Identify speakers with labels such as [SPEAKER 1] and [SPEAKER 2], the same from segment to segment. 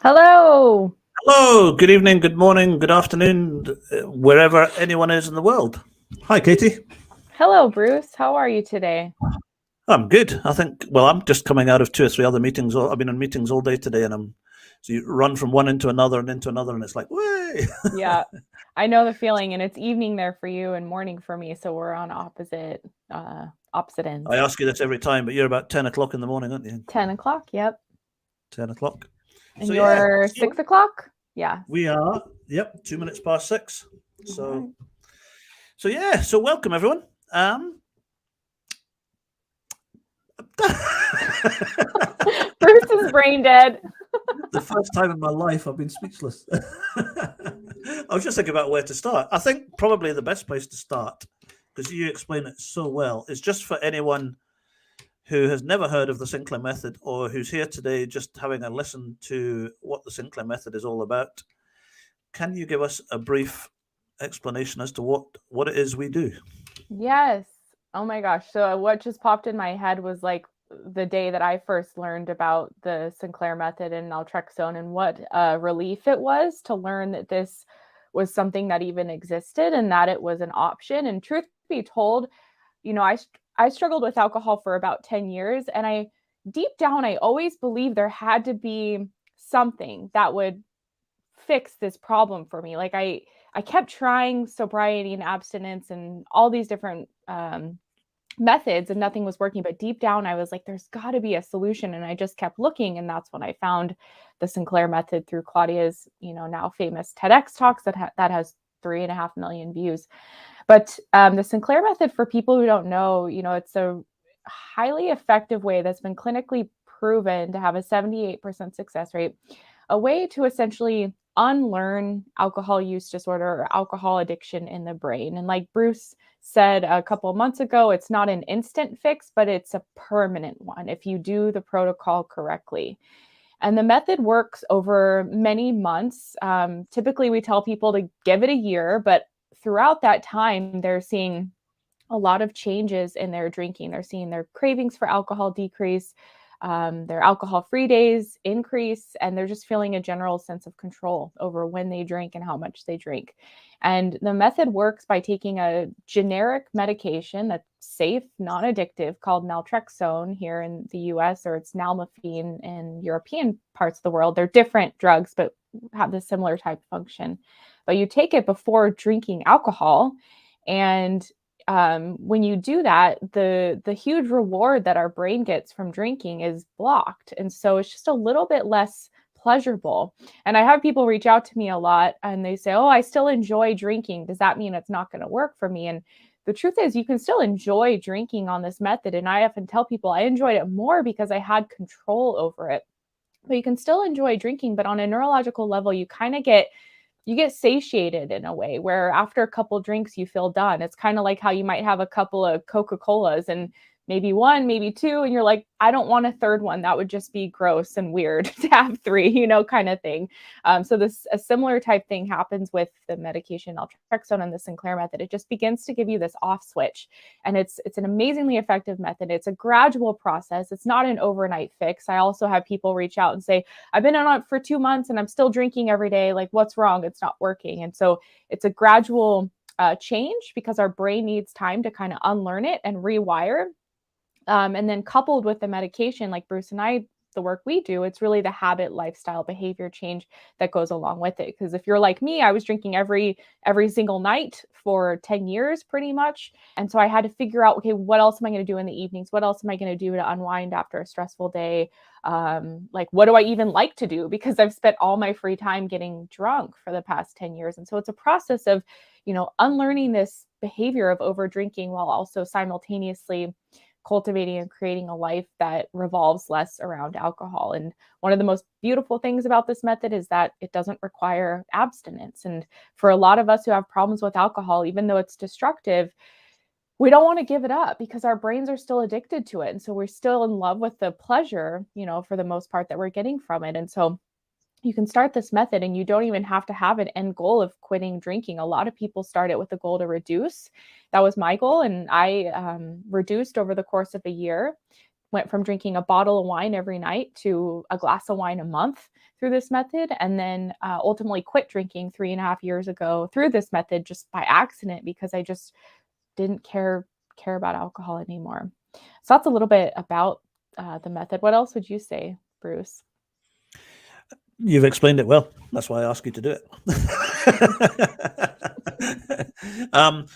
[SPEAKER 1] Hello.
[SPEAKER 2] Hello, good evening, good morning, good afternoon, wherever anyone is in the world. Hi, Katie.
[SPEAKER 1] Hello, Bruce. How are you today?
[SPEAKER 2] I'm good. I'm just coming out of two or three other meetings. I've been in meetings all day today, so you run from one into another and into another, and it's like, way.
[SPEAKER 1] Yeah, I know the feeling, and it's evening there for you and morning for me, so we're on opposite ends.
[SPEAKER 2] I ask you this every time, but you're about 10 o'clock in the morning, aren't you?
[SPEAKER 1] 10 o'clock, yep.
[SPEAKER 2] 10 o'clock.
[SPEAKER 1] And
[SPEAKER 2] So, yeah,
[SPEAKER 1] you're 6 o'clock? Yeah.
[SPEAKER 2] we are, 2 minutes past 6. So,
[SPEAKER 1] All
[SPEAKER 2] so welcome everyone.
[SPEAKER 1] right. Bruce is brain dead.
[SPEAKER 2] The first time in my life I've been speechless. I was just thinking about where to start. I think probably the best place to start, because you explain it so well, is just for anyone who has never heard of the Sinclair Method or who's here today just having a listen to what the Sinclair Method is all about. Can you give us a brief explanation as to what it is we do?
[SPEAKER 1] Yes. Oh my gosh. So what just popped in my head was like the day that I first learned about the Sinclair method and naltrexone, and what a relief it was to learn that this was something that even existed and that it was an option. And truth be told, I struggled with alcohol for about 10 years, and I deep down I always believed there had to be something that would fix this problem for me. Like I kept trying sobriety and abstinence and all these different methods, and nothing was working. But deep down, I was like, there's got to be a solution. And I just kept looking. And that's when I found the Sinclair method through Claudia's, now famous TEDx talks that has 3.5 million views. But the Sinclair method, for people who don't know, it's a highly effective way that's been clinically proven to have a 78% success rate, a way to essentially unlearn alcohol use disorder or alcohol addiction in the brain. And like Bruce said a couple of months ago, it's not an instant fix, but it's a permanent one if you do the protocol correctly. And the method works over many months. Typically, we tell people to give it a year, but throughout that time, they're seeing a lot of changes in their drinking. They're seeing their cravings for alcohol decrease, their alcohol-free days increase, and they're just feeling a general sense of control over when they drink and how much they drink. And the method works by taking a generic medication that's safe, non-addictive, called naltrexone here in the US, or it's nalmefene in European parts of the world. They're different drugs, but have the similar type of function. But you take it before drinking alcohol, and when you do that, the huge reward that our brain gets from drinking is blocked, and so it's just a little bit less pleasurable. And I have people reach out to me a lot, and they say, "Oh, I still enjoy drinking. Does that mean it's not going to work for me?" And the truth is, you can still enjoy drinking on this method. And I often tell people I enjoyed it more because I had control over it. But you can still enjoy drinking, but on a neurological level, you get satiated in a way where after a couple drinks you feel done. It's kind of like how you might have a couple of Coca-Colas and maybe one, maybe two, and you're like, I don't want a third one. That would just be gross and weird to have three, kind of thing. So a similar type thing happens with the medication naltrexone and the Sinclair method. It just begins to give you this off switch, and it's an amazingly effective method. It's a gradual process. It's not an overnight fix. I also have people reach out and say, I've been on it for 2 months and I'm still drinking every day. Like, what's wrong? It's not working. And so it's a gradual change, because our brain needs time to kind of unlearn it and rewire. And then coupled with the medication, like Bruce and I, the work we do, it's really the habit, lifestyle, behavior change that goes along with it. Because if you're like me, I was drinking every single night for 10 years pretty much. And so I had to figure out, okay, what else am I going to do in the evenings? What else am I going to do to unwind after a stressful day? Like, what do I even like to do? Because I've spent all my free time getting drunk for the past 10 years. And so it's a process of, unlearning this behavior of over drinking while also simultaneously cultivating and creating a life that revolves less around alcohol. And one of the most beautiful things about this method is that it doesn't require abstinence. And for a lot of us who have problems with alcohol, even though it's destructive, we don't want to give it up because our brains are still addicted to it. And so we're still in love with the pleasure, for the most part, that we're getting from it. And so you can start this method and you don't even have to have an end goal of quitting drinking. A lot of people start it with a goal to reduce. That was my goal. And I reduced over the course of a year. went from drinking a bottle of wine every night to a glass of wine a month through this method, and then ultimately quit drinking 3.5 years ago through this method just by accident, because I just didn't care about alcohol anymore. So that's a little bit about the method. What else would you say, Bruce?
[SPEAKER 2] You've explained it well. That's why I asked you to do it.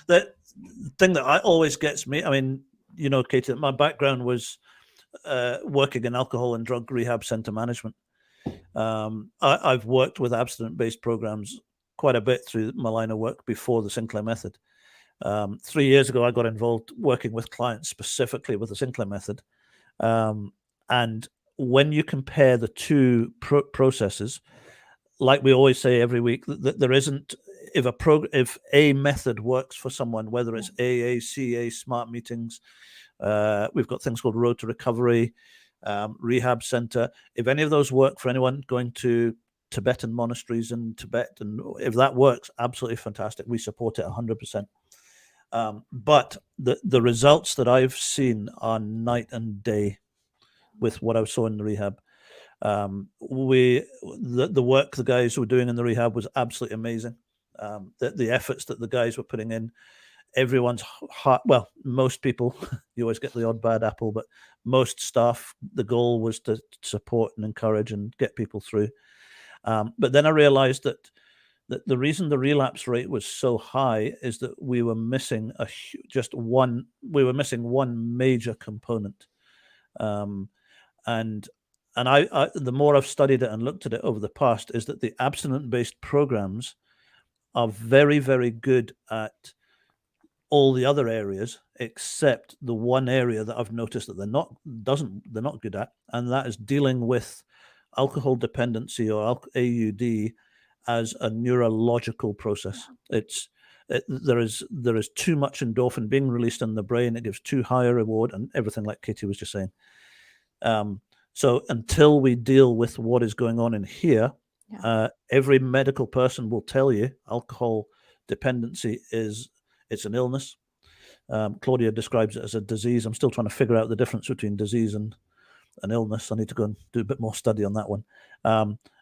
[SPEAKER 2] The thing that always gets me, I mean, you know, Katie, my background was working in alcohol and drug rehab center management. I've worked with abstinence-based programs quite a bit through my line of work before the Sinclair Method. 3 years ago, I got involved working with clients specifically with the Sinclair Method. And when you compare the two processes, like we always say every week, that there isn't, if a method works for someone, whether it's AA, CA, smart meetings, we've got things called Road to Recovery, Rehab Center. If any of those work for anyone going to Tibetan monasteries in Tibet, and if that works, absolutely fantastic. We support it 100%. But the results that I've seen are night and day with what I saw in the rehab. The work the guys were doing in the rehab was absolutely amazing. The efforts that the guys were putting in, everyone's heart. Well, most people, you always get the odd bad apple, but most staff, the goal was to support and encourage and get people through. But then I realized that the reason the relapse rate was so high is that we were missing one major component. And I the more I've studied it and looked at it over the past, is that the abstinence-based programs are very, very good at all the other areas except the one area that I've noticed that they're not good at, and that is dealing with alcohol dependency or AUD as a neurological process. There is too much endorphin being released in the brain. It gives too high a reward and everything, like Katie was just saying. So until we deal with what is going on in here, every medical person will tell you alcohol dependency it's an illness. Claudia describes it as a disease. I'm still trying to figure out the difference between disease and an illness. I need to go and do a bit more study on that one.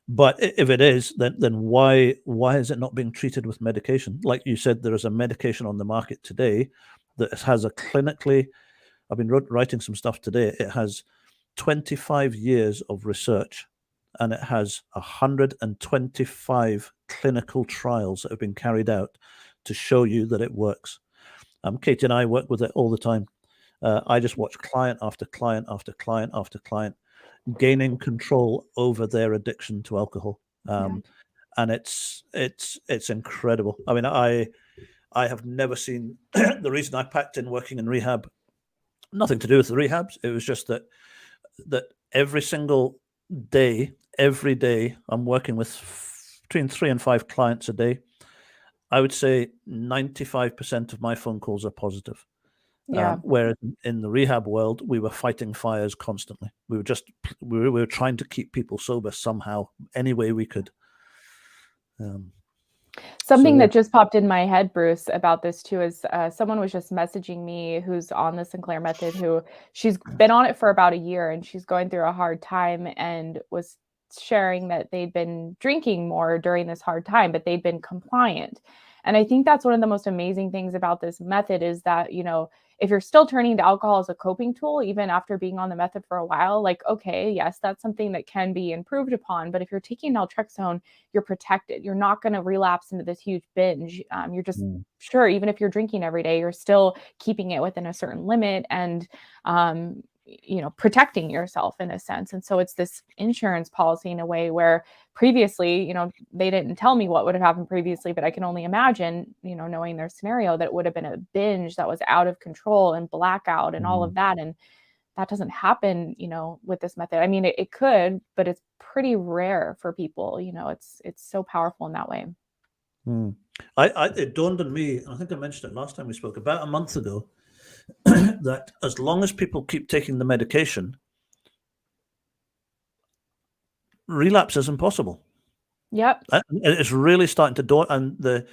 [SPEAKER 2] But if it is, then why is it not being treated with medication? Like you said, there is a medication on the market today that has a clinically, I've been writing some stuff today, it has 25 years of research, and it has 125 clinical trials that have been carried out to show you that it works. Katie and I work with it all the time. I just watch client after client after client after client gaining control over their addiction to alcohol. And it's incredible. I mean, I have never seen the reason I packed in working in rehab, nothing to do with the rehabs. It was just that every single day, every day, I'm working with between 3 and 5 clients a day. I would say 95% of my phone calls are positive. Whereas in the rehab world, we were fighting fires constantly. We were trying to keep people sober somehow, any way we could.
[SPEAKER 1] Something that just popped in my head, Bruce, about this too is someone was just messaging me who's on the Sinclair Method, who she's been on it for about a year and she's going through a hard time, and was sharing that they'd been drinking more during this hard time, but they'd been compliant. And I think that's one of the most amazing things about this method is that, you know, if you're still turning to alcohol as a coping tool, even after being on the method for a while, like, okay, yes, that's something that can be improved upon. But if you're taking naltrexone, you're protected. You're not going to relapse into this huge binge. You're just sure, even if you're drinking every day, you're still keeping it within a certain limit and, you know, protecting yourself in a sense. And so it's this insurance policy in a way where previously, you know, they didn't tell me what would have happened previously, but I can only imagine, you know, knowing their scenario, that it would have been a binge that was out of control and blackout and all of that. And that doesn't happen, you know, with this method. I mean, it could, but it's pretty rare for people, you know, it's so powerful in that way.
[SPEAKER 2] It dawned on me, I think I mentioned it last time we spoke, about a month ago, that as long as people keep taking the medication, relapse is impossible.
[SPEAKER 1] Yep.
[SPEAKER 2] It's really starting to dawn, and the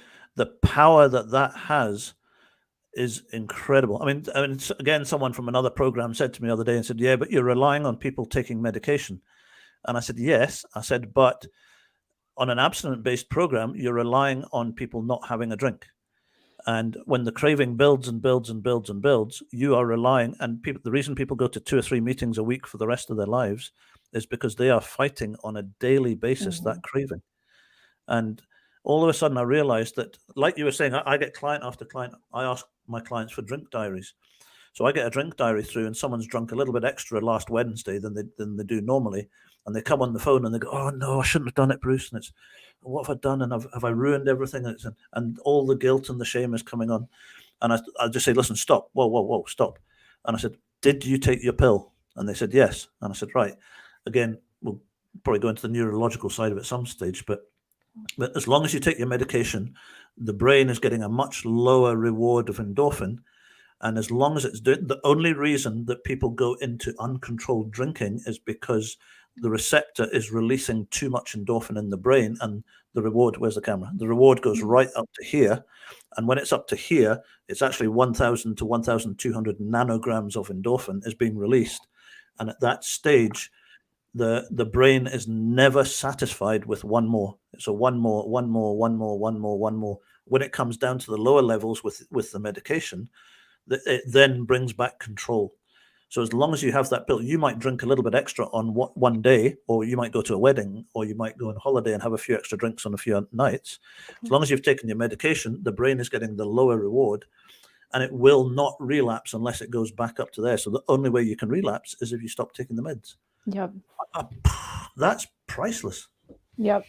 [SPEAKER 2] power that has is incredible. I mean, again, someone from another program said to me the other day and said, "Yeah, but you're relying on people taking medication." And I said, "Yes." I said, "But on an abstinent-based program, you're relying on people not having a drink. And when the craving builds and builds and builds and builds, you are relying, and people, the reason people go to 2 or 3 meetings a week for the rest of their lives is because they are fighting on a daily basis that craving. And all of a sudden I realized that, like you were saying, I get client after client. I ask my clients for drink diaries. So I get a drink diary through and someone's drunk a little bit extra last Wednesday than they do normally. And they come on the phone and they go, "Oh no, I shouldn't have done it, Bruce." And it's, "What have I done? And have I ruined everything?" And all the guilt and the shame is coming on. And I just say, "Listen, stop. Whoa, stop." And I said, "Did you take your pill?" And they said, "Yes." And I said, "Right. Again, we'll probably go into the neurological side of it at some stage, but as long as you take your medication, the brain is getting a much lower reward of endorphin. And as long as it's doing, the only reason that people go into uncontrolled drinking is because the receptor is releasing too much endorphin in the brain, and the reward, where's the camera? The reward goes right up to here. And when it's up to here, it's actually 1,000 to 1,200 nanograms of endorphin is being released. And at that stage, the brain is never satisfied with one more. So one more. When it comes down to the lower levels with the medication, it then brings back control. So as long as you have that pill, you might drink a little bit extra on one day, or you might go to a wedding, or you might go on holiday and have a few extra drinks on a few nights. As long as you've taken your medication, the brain is getting the lower reward, and it will not relapse unless it goes back up to there. So the only way you can relapse is if you stop taking the meds.
[SPEAKER 1] Yep.
[SPEAKER 2] That's priceless.
[SPEAKER 1] Yep.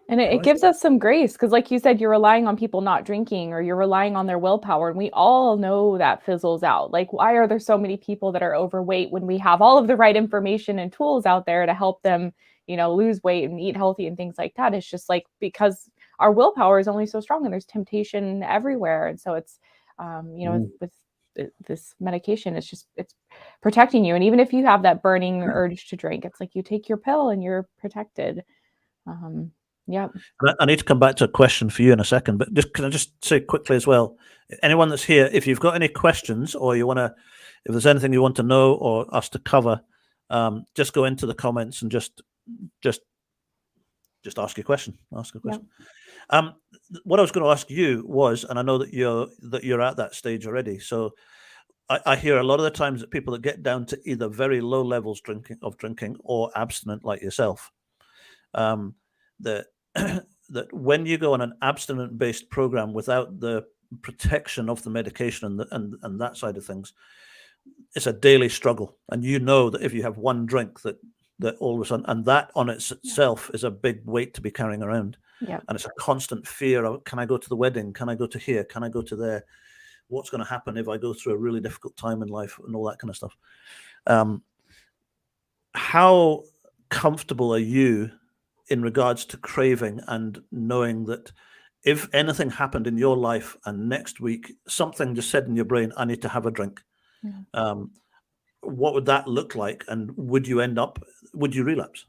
[SPEAKER 1] And it gives us some grace because, like you said, you're relying on people not drinking, or you're relying on their willpower. And we all know that fizzles out. Like, why are there so many people that are overweight when we have all of the right information and tools out there to help them, lose weight and eat healthy and things like that? It's just like because our willpower is only so strong and there's temptation everywhere. And so it's, with this medication, it's protecting you. And even if you have that burning urge to drink, it's like you take your pill and you're protected. Yeah.
[SPEAKER 2] I need to come back to a question for you in a second, but can I just say quickly as well, anyone that's here, if you've got any questions or if there's anything you want to know or us to cover, just go into the comments and just ask a question. Yeah. What I was going to ask you was, and I know that you're at that stage already. So I hear a lot of the times that people that get down to either very low levels of drinking or abstinent like yourself, that when you go on an abstinent-based program without the protection of the medication and that side of things, it's a daily struggle. And you know that if you have one drink, that all of a sudden, and that on itself is a big weight to be carrying around.
[SPEAKER 1] Yeah.
[SPEAKER 2] And it's a constant fear of, can I go to the wedding? Can I go to here? Can I go to there? What's going to happen if I go through a really difficult time in life and all that kind of stuff? How comfortable are you in regards to craving and knowing that if anything happened in your life and next week something just said in your brain, I need to have a drink, what would that look like? And would you relapse?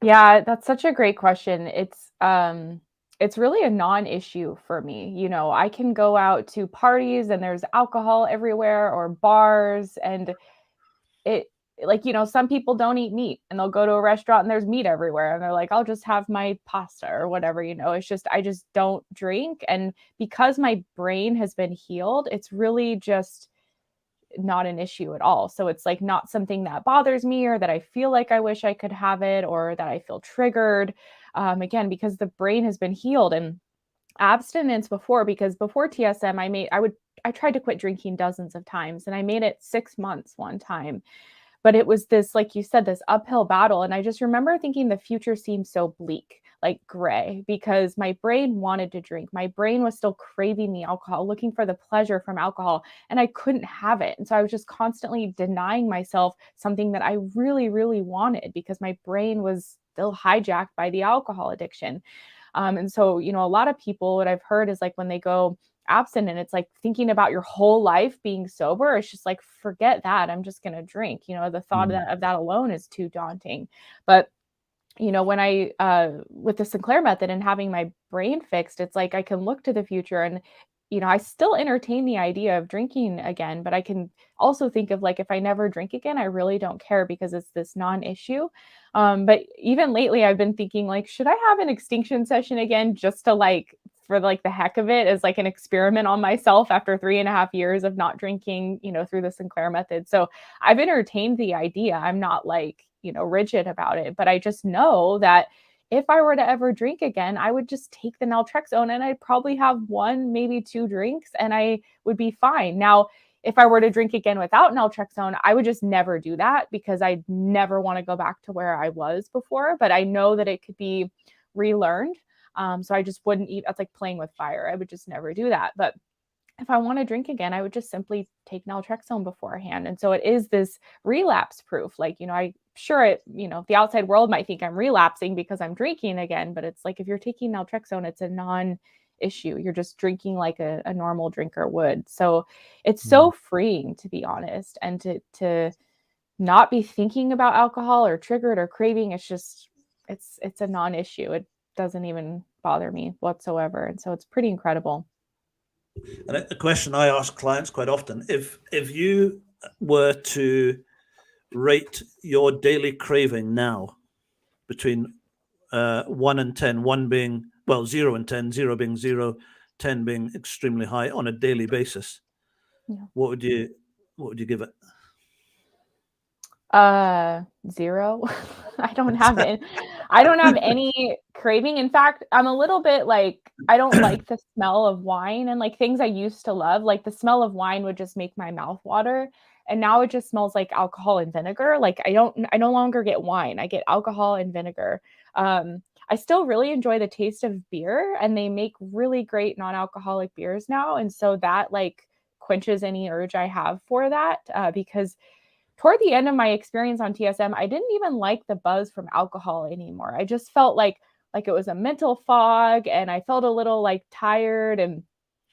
[SPEAKER 1] Yeah, that's such a great question. It's really a non-issue for me. I can go out to parties and there's alcohol everywhere, or bars, and some people don't eat meat and they'll go to a restaurant and there's meat everywhere and they're like, I'll just have my pasta or whatever. It's just, I just don't drink. And because my brain has been healed, it's really just not an issue at all. So it's like not something that bothers me or that I feel like I wish I could have it or that I feel triggered. Again, because the brain has been healed. And abstinence because before TSM, I tried to quit drinking dozens of times, and I made it 6 months one time. But it was this, like you said, this uphill battle. And I just remember thinking the future seemed so bleak, like gray, because my brain wanted to drink. My brain was still craving the alcohol, looking for the pleasure from alcohol, and I couldn't have it. And so I was just constantly denying myself something that I really, really wanted because my brain was still hijacked by the alcohol addiction. And so, a lot of people, what I've heard is like when they go abstinent, it's like thinking about your whole life being sober. It's just like, forget that. I'm just going to drink. The thought of that alone is too daunting. But when I with the Sinclair method and having my brain fixed, it's like I can look to the future, and I still entertain the idea of drinking again, but I can also think of like, if I never drink again, I really don't care because it's this non-issue. But even lately I've been thinking like, should I have an extinction session again just to like, for like the heck of it, as like an experiment on myself after 3.5 years of not drinking, through the Sinclair method. So I've entertained the idea. I'm not like, rigid about it, but I just know that if I were to ever drink again, I would just take the naltrexone and I'd probably have one, maybe two drinks and I would be fine. Now, if I were to drink again without naltrexone, I would just never do that because I'd never want to go back to where I was before. But I know that it could be relearned. So I just wouldn't eat. That's like playing with fire. I would just never do that. But if I want to drink again, I would just simply take naltrexone beforehand. And so it is this relapse proof. Like, I sure it, the outside world might think I'm relapsing because I'm drinking again, but it's like, if you're taking naltrexone, it's a non-issue. You're just drinking like a normal drinker would. So it's so freeing, to be honest, and to not be thinking about alcohol or triggered or craving. It's just, it's a non-issue. It doesn't even bother me whatsoever. And so it's pretty incredible.
[SPEAKER 2] And a question I ask clients quite often: if you were to rate your daily craving now between 1 and 10, 1 being 0 and 10, 0 being 0, 10 being extremely high on a daily basis, what would you give it?
[SPEAKER 1] 0. I don't have it. I don't have any craving. In fact, I'm a little bit like, I don't like the smell of wine and like things I used to love. Like the smell of wine would just make my mouth water. And now it just smells like alcohol and vinegar. Like I no longer get wine. I get alcohol and vinegar. I still really enjoy the taste of beer, and they make really great non-alcoholic beers now. And so that like quenches any urge I have for that, because toward the end of my experience on TSM, I didn't even like the buzz from alcohol anymore. I just felt like it was a mental fog, and I felt a little like tired, and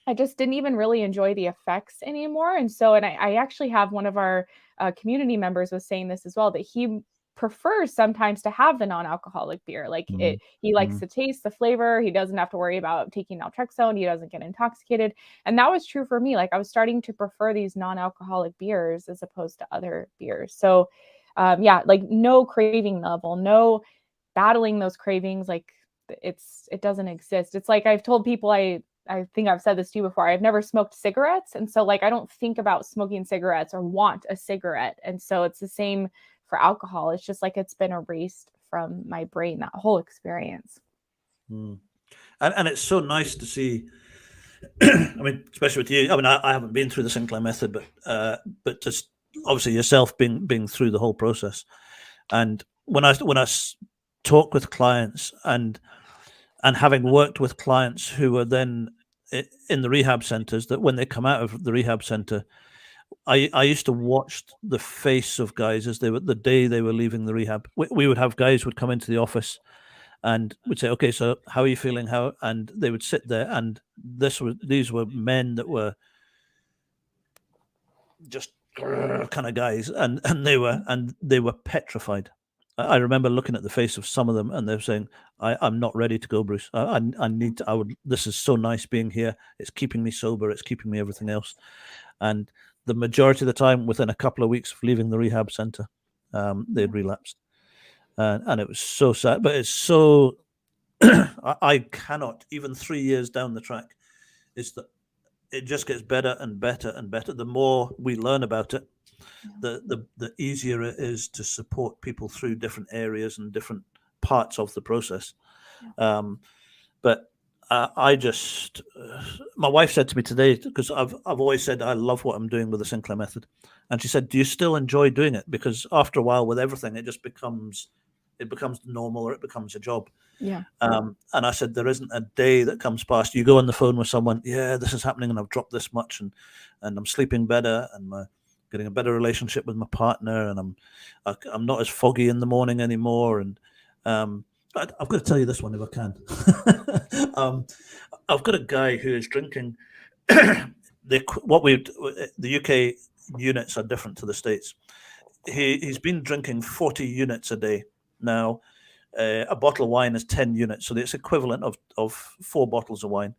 [SPEAKER 1] I just didn't even really enjoy the effects anymore. And so, and I actually have one of our community members was saying this as well, that he prefers sometimes to have the non-alcoholic beer. Like he likes to taste the flavor. He doesn't have to worry about taking naltrexone. He doesn't get intoxicated. And that was true for me. Like I was starting to prefer these non-alcoholic beers as opposed to other beers. So yeah, like no craving level, no battling those cravings. Like it doesn't exist. It's like I've told people, I think I've said this to you before, I've never smoked cigarettes. And so like, I don't think about smoking cigarettes or want a cigarette. And so it's the same for alcohol. It's just like, it's been erased from my brain, that whole experience.
[SPEAKER 2] And it's so nice to see, I mean, especially with you, I mean, I haven't been through the Sinclair method, but just obviously yourself being through the whole process. And when I talk with clients and having worked with clients who are then in the rehab centers, that when they come out of the rehab center, I used to watch the face of guys as they were, the day they were leaving the rehab. We would have guys would come into the office and would say, "Okay, so how are you feeling? How?" And they would sit there, and these were men that were just kind of guys, and they were petrified. I remember looking at the face of some of them, and they're saying, "I'm not ready to go, Bruce. I need to. This is so nice being here. It's keeping me sober. It's keeping me everything else." And the majority of the time, within a couple of weeks of leaving the rehab center, they'd relapsed, and it was so sad. But it's so I cannot, even 3 years down the track, it's that it just gets better and better and better. The more we learn about it, the easier it is to support people through different areas and different parts of the process. But I just, my wife said to me today, because I've always said I love what I'm doing with the Sinclair method, and she said, "Do you still enjoy doing it?" Because after a while, with everything, it just becomes normal, or it becomes a job.
[SPEAKER 1] Yeah.
[SPEAKER 2] And I said, there isn't a day that comes past you go on the phone with someone, "Yeah, this is happening, and I've dropped this much, and I'm sleeping better, and getting a better relationship with my partner, and I'm not as foggy in the morning anymore." And I've got to tell you this one if I can. I've got a guy who is drinking. The UK units are different to the States. He's been drinking 40 units a day now. A bottle of wine is 10 units, so it's equivalent of 4 bottles of wine.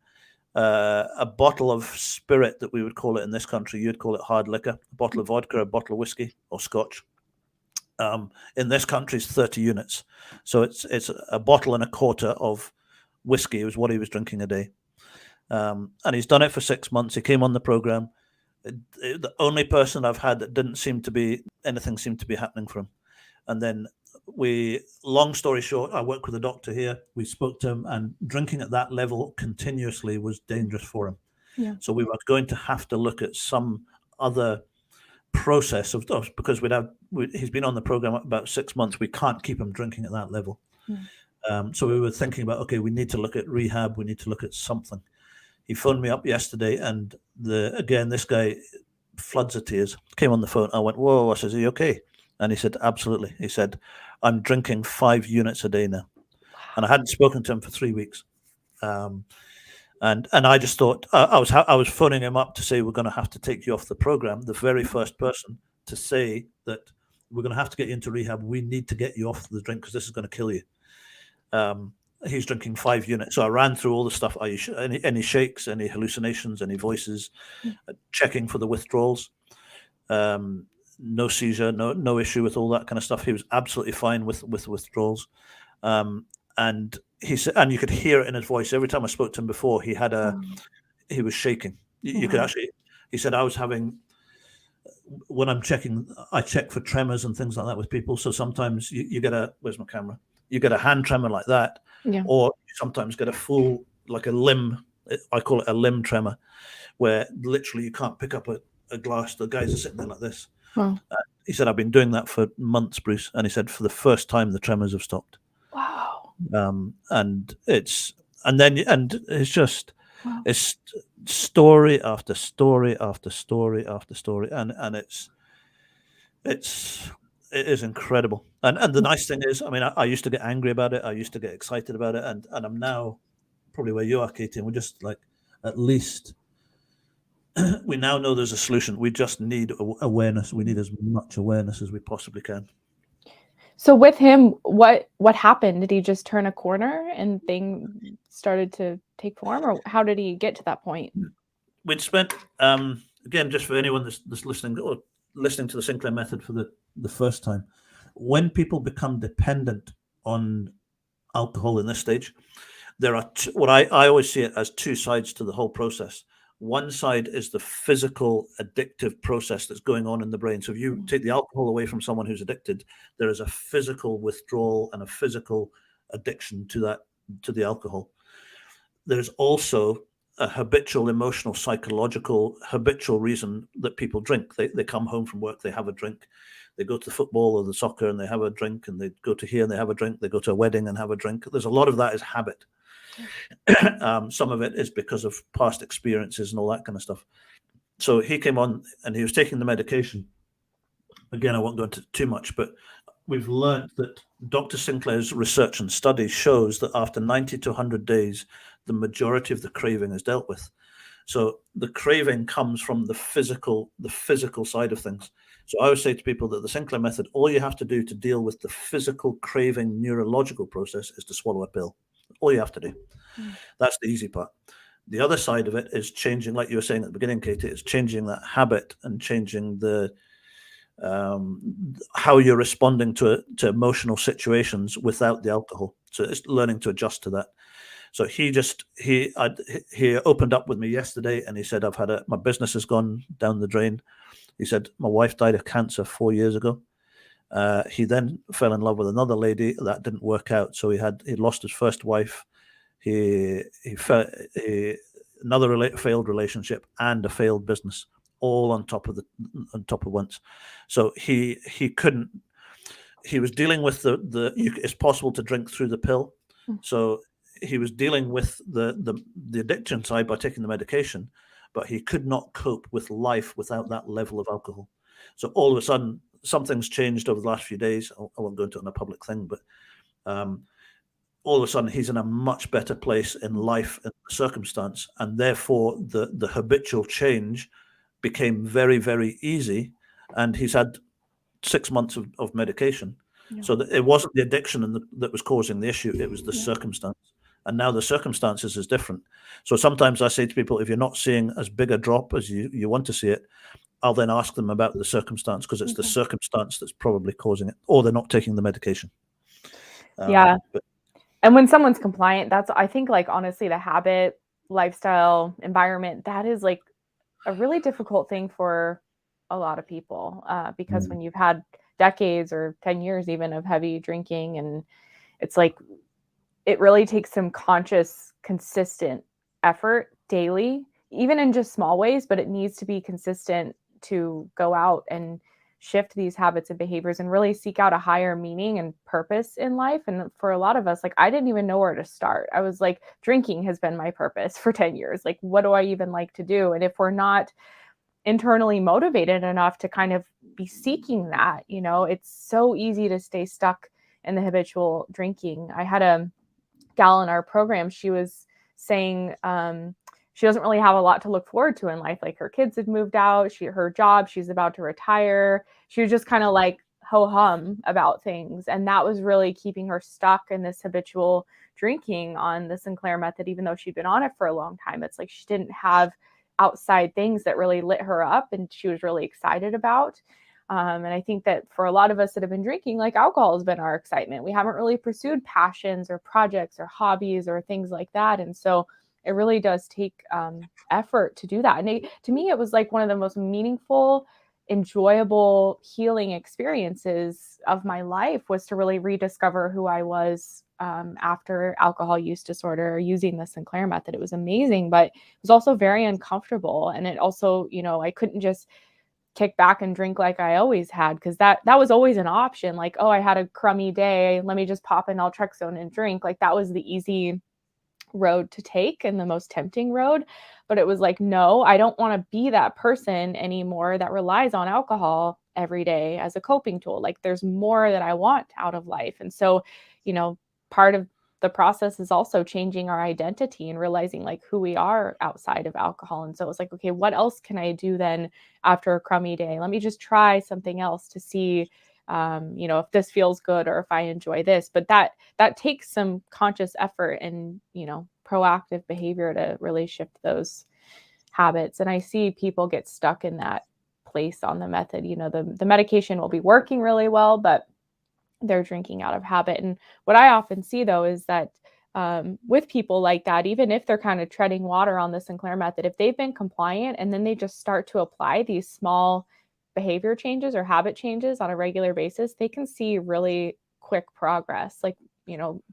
[SPEAKER 2] a bottle of spirit that we would call it in this country, you'd call it hard liquor, a bottle of vodka, a bottle of whiskey or scotch. In this country, it's 30 units. So it's a bottle and a quarter of whiskey is what he was drinking a day. And he's done it for 6 months. He came on the program. The only person I've had that didn't seem to be, anything seemed to be happening for him. And then long story short, I work with a doctor here. We spoke to him, and drinking at that level continuously was dangerous for him.
[SPEAKER 1] Yeah.
[SPEAKER 2] So we were going to have to look at some other process of those, because he's been on the program about 6 months. We can't keep him drinking at that level. So we were thinking about, okay, we need to look at rehab. We need to look at something. He phoned me up yesterday, and this guy, floods of tears, came on the phone. I went, whoa. I says, are you okay? And he said, absolutely. He said, I'm drinking 5 units a day now. And I hadn't spoken to him for 3 weeks. And I just thought, I was phoning him up to say, we're going to have to take you off the program. The very first person to say that we're going to have to get you into rehab. We need to get you off the drink because this is going to kill you. He's drinking 5 units. So I ran through all the stuff. Any shakes, any hallucinations, any voices, checking for the withdrawals. No seizure, no issue with all that kind of stuff. He was absolutely fine with withdrawals. And he said, and you could hear it in his voice. Every time I spoke to him before, he was shaking. You could actually, he said, I was having, when I'm checking, I check for tremors and things like that with people. So sometimes you get where's my camera? You get a hand tremor like that, or you sometimes get a full, like a limb, I call it a limb tremor, where literally you can't pick up a glass. The guys are sitting there like this.
[SPEAKER 1] Wow.
[SPEAKER 2] He said, I've been doing that for months, Bruce. And he said, for the first time, the tremors have stopped.
[SPEAKER 1] Wow.
[SPEAKER 2] And it's just, it's story after story after story after story. And it is incredible. And the nice thing is, I mean, I used to get angry about it. I used to get excited about it. And I'm now probably where you are, Katie. And we're just like, at least we now know there's a solution. We just need awareness. We need as much awareness as we possibly can.
[SPEAKER 1] So with him, what happened? Did he just turn a corner and things started to take form, or how did he get to that point?
[SPEAKER 2] We'd spent, again, just for anyone that's listening or listening to the Sinclair Method for the first time, when people become dependent on alcohol in this stage, there are what I always see it as 2 sides to the whole process. One side is the physical addictive process that's going on in the brain. So if you take the alcohol away from someone who's addicted, there is a physical withdrawal and a physical addiction to the alcohol. There's also a habitual, emotional, psychological, habitual reason that people drink. They come home from work, they have a drink. They go to the football or the soccer and they have a drink, and they go to here and they have a drink. They go to a wedding and have a drink. There's a lot of that is habit. Some of it is because of past experiences and all that kind of stuff. So he came on and he was taking the medication. Again, I won't go into too much, but we've learned that Dr. Sinclair's research and study shows that after 90 to 100 days, the majority of the craving is dealt with. So the craving comes from the physical side of things. So I always say to people that the Sinclair Method, all you have to do to deal with the physical craving neurological process is to swallow a pill. All you have to do. That's the easy part. The other side of it is changing, like you were saying at the beginning, Katie, it's changing that habit and changing the how you're responding to emotional situations without the alcohol. So it's learning to adjust to that. So he opened up with me yesterday, and he said, I've had my business has gone down the drain. He said, my wife died of cancer 4 years ago. He then fell in love with another lady. That didn't work out. So he lost his first wife. He another failed relationship and a failed business, all on top of once. So he was dealing with it's possible to drink through the pill. So he was dealing with the addiction side by taking the medication, but he could not cope with life without that level of alcohol. So all of a sudden, something's changed over the last few days. I won't go into it on a public thing, but all of a sudden he's in a much better place in life and circumstance, and therefore the habitual change became very, very easy. And he's had 6 months of medication. So that it wasn't the addiction that was causing the issue; it was the circumstance. and now the circumstances is different. So sometimes I say to people, if you're not seeing as big a drop as you want to see it, I'll then ask them about the circumstance, because it's the circumstance that's probably causing it, or they're not taking the medication.
[SPEAKER 1] And when someone's compliant, that's, I think, like, honestly, the habit, lifestyle, environment, that is like a really difficult thing for a lot of people, because when you've had decades or 10 years even of heavy drinking, and it's like, it really takes some conscious, consistent effort daily, even in just small ways, but it needs to be consistent to go out and shift these habits and behaviors and really seek out a higher meaning and purpose in life. And for a lot of us, like, I didn't even know where to start. I was like, drinking has been my purpose for 10 years. Like, what do I even like to do? And if we're not internally motivated enough to kind of be seeking that, it's so easy to stay stuck in the habitual drinking. I had a gal in our program. She was saying, she doesn't really have a lot to look forward to in life. Like, her kids had moved out, her job, she's about to retire. She was just kind of like ho-hum about things. And that was really keeping her stuck in this habitual drinking on the Sinclair Method, even though she'd been on it for a long time. It's like she didn't have outside things that really lit her up and she was really excited about. And I think that for a lot of us that have been drinking, like, alcohol has been our excitement. We haven't really pursued passions or projects or hobbies or things like that. And so it really does take effort to do that. And to me, it was like one of the most meaningful, enjoyable, healing experiences of my life, was to really rediscover who I was after alcohol use disorder, using the Sinclair Method. It was amazing, but it was also very uncomfortable. And it also, I couldn't just kick back and drink like I always had, because that was always an option. Like, oh, I had a crummy day, let me just pop in naltrexone and drink. Like, that was the easy road to take and the most tempting road. But it was like, no, I don't want to be that person anymore that relies on alcohol every day as a coping tool. Like, there's more that I want out of life. And so, part of the process is also changing our identity and realizing, like, who we are outside of alcohol. And so it was like, okay, what else can I do then after a crummy day? Let me just try something else to see, if this feels good or if I enjoy this. But that takes some conscious effort and, proactive behavior to really shift those habits. And I see people get stuck in that place on the method. The medication will be working really well, but they're drinking out of habit. And what I often see, though, is that with people like that, even if they're kind of treading water on the Sinclair Method, if they've been compliant and then they just start to apply these small behavior changes or habit changes on a regular basis, they can see really quick progress, like,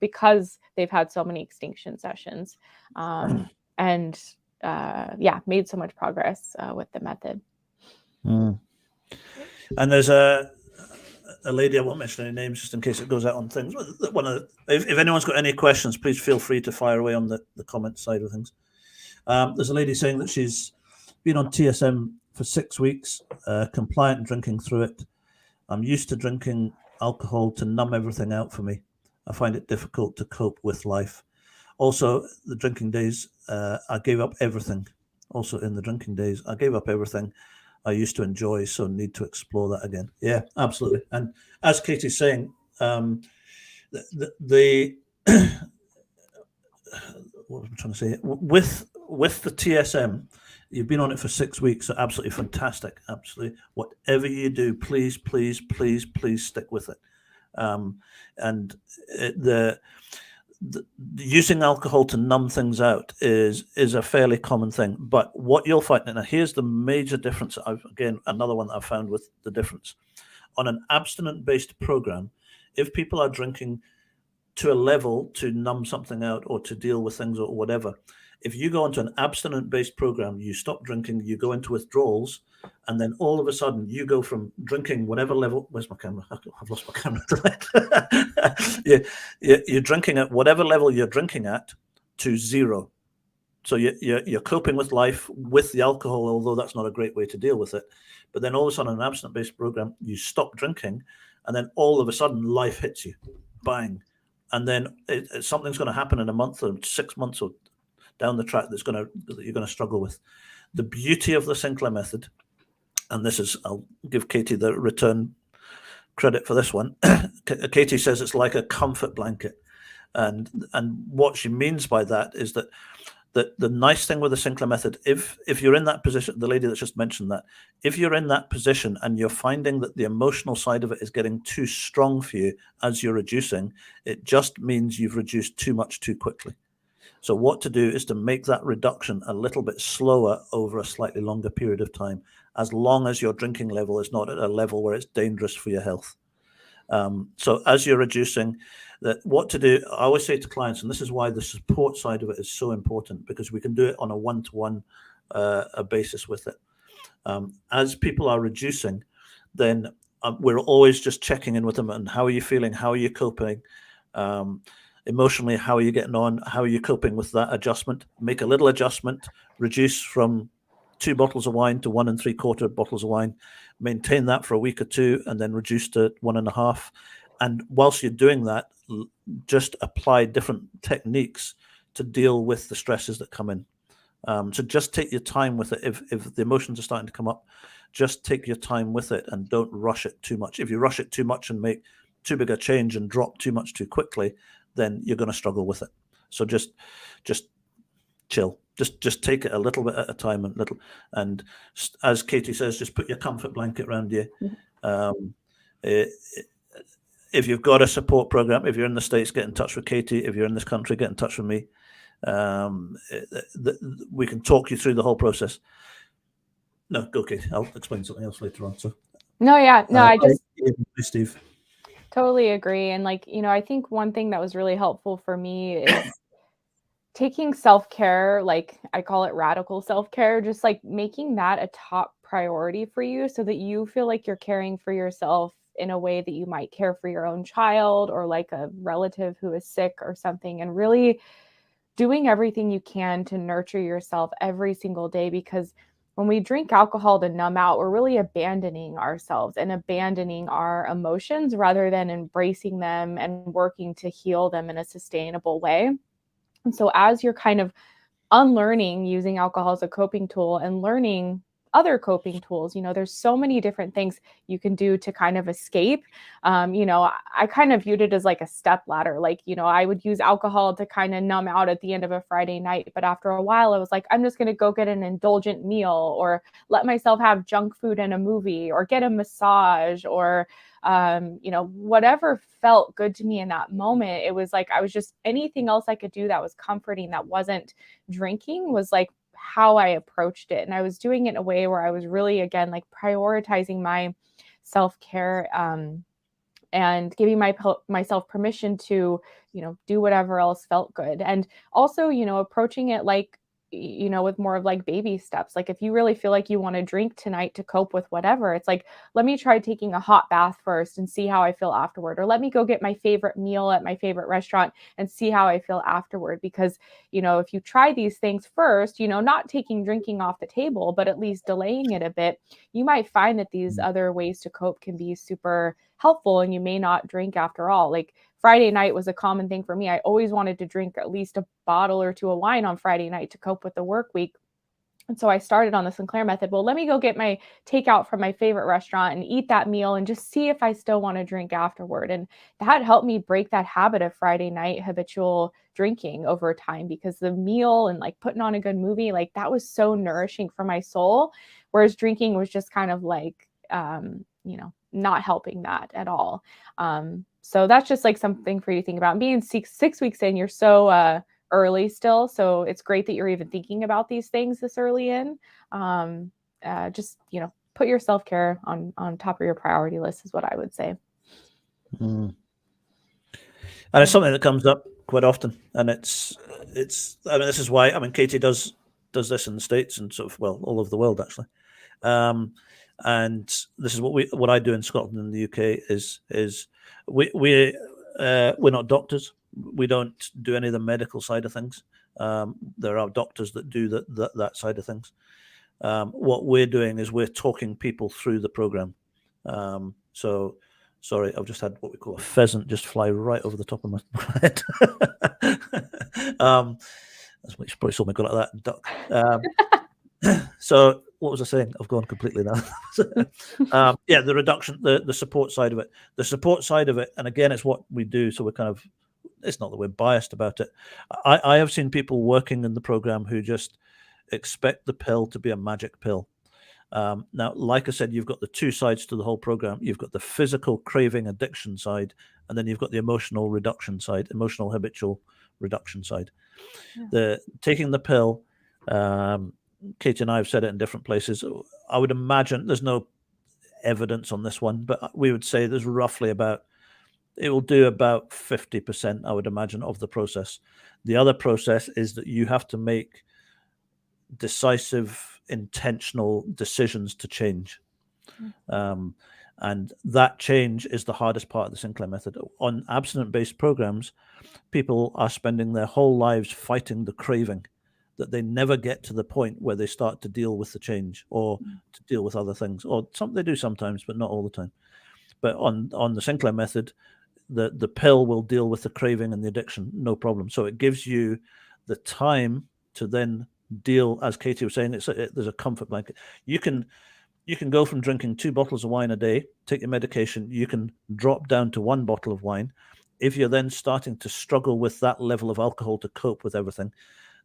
[SPEAKER 1] because they've had so many extinction sessions and made so much progress with the method.
[SPEAKER 2] And there's a lady, I won't mention any names just in case it goes out on things. If anyone's got any questions, please feel free to fire away on the comment side of things. There's a lady saying that she's been on TSM for 6 weeks, compliant and drinking through it. I'm used to drinking alcohol to numb everything out for me. I find it difficult to cope with life. Also, the drinking days, I gave up everything. Also, in the drinking days, I gave up everything I used to enjoy, so need to explore that again. Yeah, absolutely. And as Katie's saying, what was I trying to say? With the TSM, you've been on it for 6 weeks, so absolutely fantastic. Absolutely, whatever you do, please, please, please, please stick with it. The using alcohol to numb things out is a fairly common thing. But what you'll find, and here's the major difference. Again, another one that I've found with the difference on an abstinent-based program. If people are drinking to a level to numb something out or to deal with things or whatever, if you go into an abstinent-based program, you stop drinking, you go into withdrawals, and then all of a sudden you go from drinking whatever level. Where's my camera? I've lost my camera. You're drinking at whatever level you're drinking at to zero. So you're coping with life with the alcohol, although that's not a great way to deal with it. But then all of a sudden, an abstinent-based program, you stop drinking, and then all of a sudden life hits you, bang, and then something's going to happen in a month or 6 months or down the track that you're going to struggle with. The beauty of the Sinclair Method, and this is, I'll give Katie the return credit for this one. Katie says it's like a comfort blanket. And what she means by that is that the nice thing with the Sinclair method, if you're in that position, the lady that's just mentioned that, if you're in that position and you're finding that the emotional side of it is getting too strong for you as you're reducing, it just means you've reduced too much too quickly. So what to do is to make that reduction a little bit slower over a slightly longer period of time, as long as your drinking level is not at a level where it's dangerous for your health. So as you're reducing, that what to do, I always say to clients, and this is why the support side of it is so important, because we can do it on a one-to-one basis with it. As people are reducing, then we're always just checking in with them and how are you feeling, how are you coping, emotionally, how are you getting on, how are you coping with that adjustment, make a little adjustment, reduce from 2 bottles of wine to 1 3/4 bottles of wine, maintain that for a week or two, and then reduce to 1.5. And whilst you're doing that, just apply different techniques to deal with the stresses that come in. So just take your time with it. If the emotions are starting to come up, just take your time with it and don't rush it too much. If you rush it too much and make too big a change and drop too much too quickly, then you're going to struggle with it. So just chill. Just take it a little bit at a time, and as Katie says, just put your comfort blanket around you. If you've got a support program, if you're in the States, get in touch with Katie. If you're in this country, get in touch with me. We can talk you through the whole process. No, go, Katie. I'll explain something else later on. So
[SPEAKER 1] I just
[SPEAKER 2] Steve.
[SPEAKER 1] Totally agree. And I think one thing that was really helpful for me is taking self-care, like I call it radical self-care, just like making that a top priority for you so that you feel like you're caring for yourself in a way that you might care for your own child or like a relative who is sick or something, and really doing everything you can to nurture yourself every single day. Because when we drink alcohol to numb out, we're really abandoning ourselves and abandoning our emotions rather than embracing them and working to heal them in a sustainable way. And so as you're kind of unlearning using alcohol as a coping tool and learning other coping tools, there's so many different things you can do to kind of escape. I kind of viewed it as like a step ladder. I would use alcohol to kind of numb out at the end of a Friday night. But after a while, I was like, I'm just going to go get an indulgent meal or let myself have junk food in a movie or get a massage or whatever felt good to me in that moment. It was like I was just anything else I could do that was comforting, that wasn't drinking, was like how I approached it. And I was doing it in a way where I was really, again, like prioritizing my self-care and giving myself permission to, do whatever else felt good. And also, approaching it like, with more of like baby steps. Like if you really feel like you want to drink tonight to cope with whatever, it's like, let me try taking a hot bath first and see how I feel afterward. Or let me go get my favorite meal at my favorite restaurant and see how I feel afterward. Because, if you try these things first, not taking drinking off the table, but at least delaying it a bit, you might find that these other ways to cope can be super helpful and you may not drink after all. Like Friday night was a common thing for me. I always wanted to drink at least a bottle or two of wine on Friday night to cope with the work week. And so I started on the Sinclair method. Well, let me go get my takeout from my favorite restaurant and eat that meal and just see if I still want to drink afterward. And that helped me break that habit of Friday night habitual drinking over time, because the meal and like putting on a good movie, like that was so nourishing for my soul. Whereas drinking was just kind of like, not helping that at all. So that's just like something for you to think about. And being six weeks in, you're so early still. So it's great that you're even thinking about these things this early in. Just, put your self-care on top of your priority list is what I would say.
[SPEAKER 2] And it's something that comes up quite often. And it's, this is why, Katie does this in the States and sort of, well, all over the world, actually. And this is what I do in Scotland and the UK is we're not doctors. We don't do any of the medical side of things. There are doctors that do that side of things. What we're doing is we're talking people through the program. So, sorry, I've just had what we call a pheasant just fly right over the top of my head. That's what you probably saw me go like that, duck. So what was I saying? I've gone completely now. The reduction, the support side of it. The support side of it, and again, it's what we do. So we're kind of it's not that we're biased about it. I have seen people working in the program who just expect the pill to be a magic pill. Now, like I said, you've got the two sides to the whole program. You've got the physical craving addiction side, and then you've got the emotional reduction side, emotional habitual reduction side.
[SPEAKER 1] Yeah.
[SPEAKER 2] The taking the pill, Katie and I have said it in different places. I would imagine there's no evidence on this one, but we would say there's roughly about, it will do about 50%, I would imagine, of the process. The other process is that you have to make decisive, intentional decisions to change. And that change is the hardest part of the Sinclair Method. On abstinent-based programs, people are spending their whole lives fighting the craving, that they never get to the point where they start to deal with the change or to deal with other things. Or they do sometimes, but not all the time. But on the Sinclair Method, the pill will deal with the craving and the addiction, no problem. So it gives you the time to then deal, as Katie was saying, there's a comfort blanket. You can go from drinking 2 bottles of wine a day, take your medication, you can drop down to 1 bottle of wine. If you're then starting to struggle with that level of alcohol to cope with everything,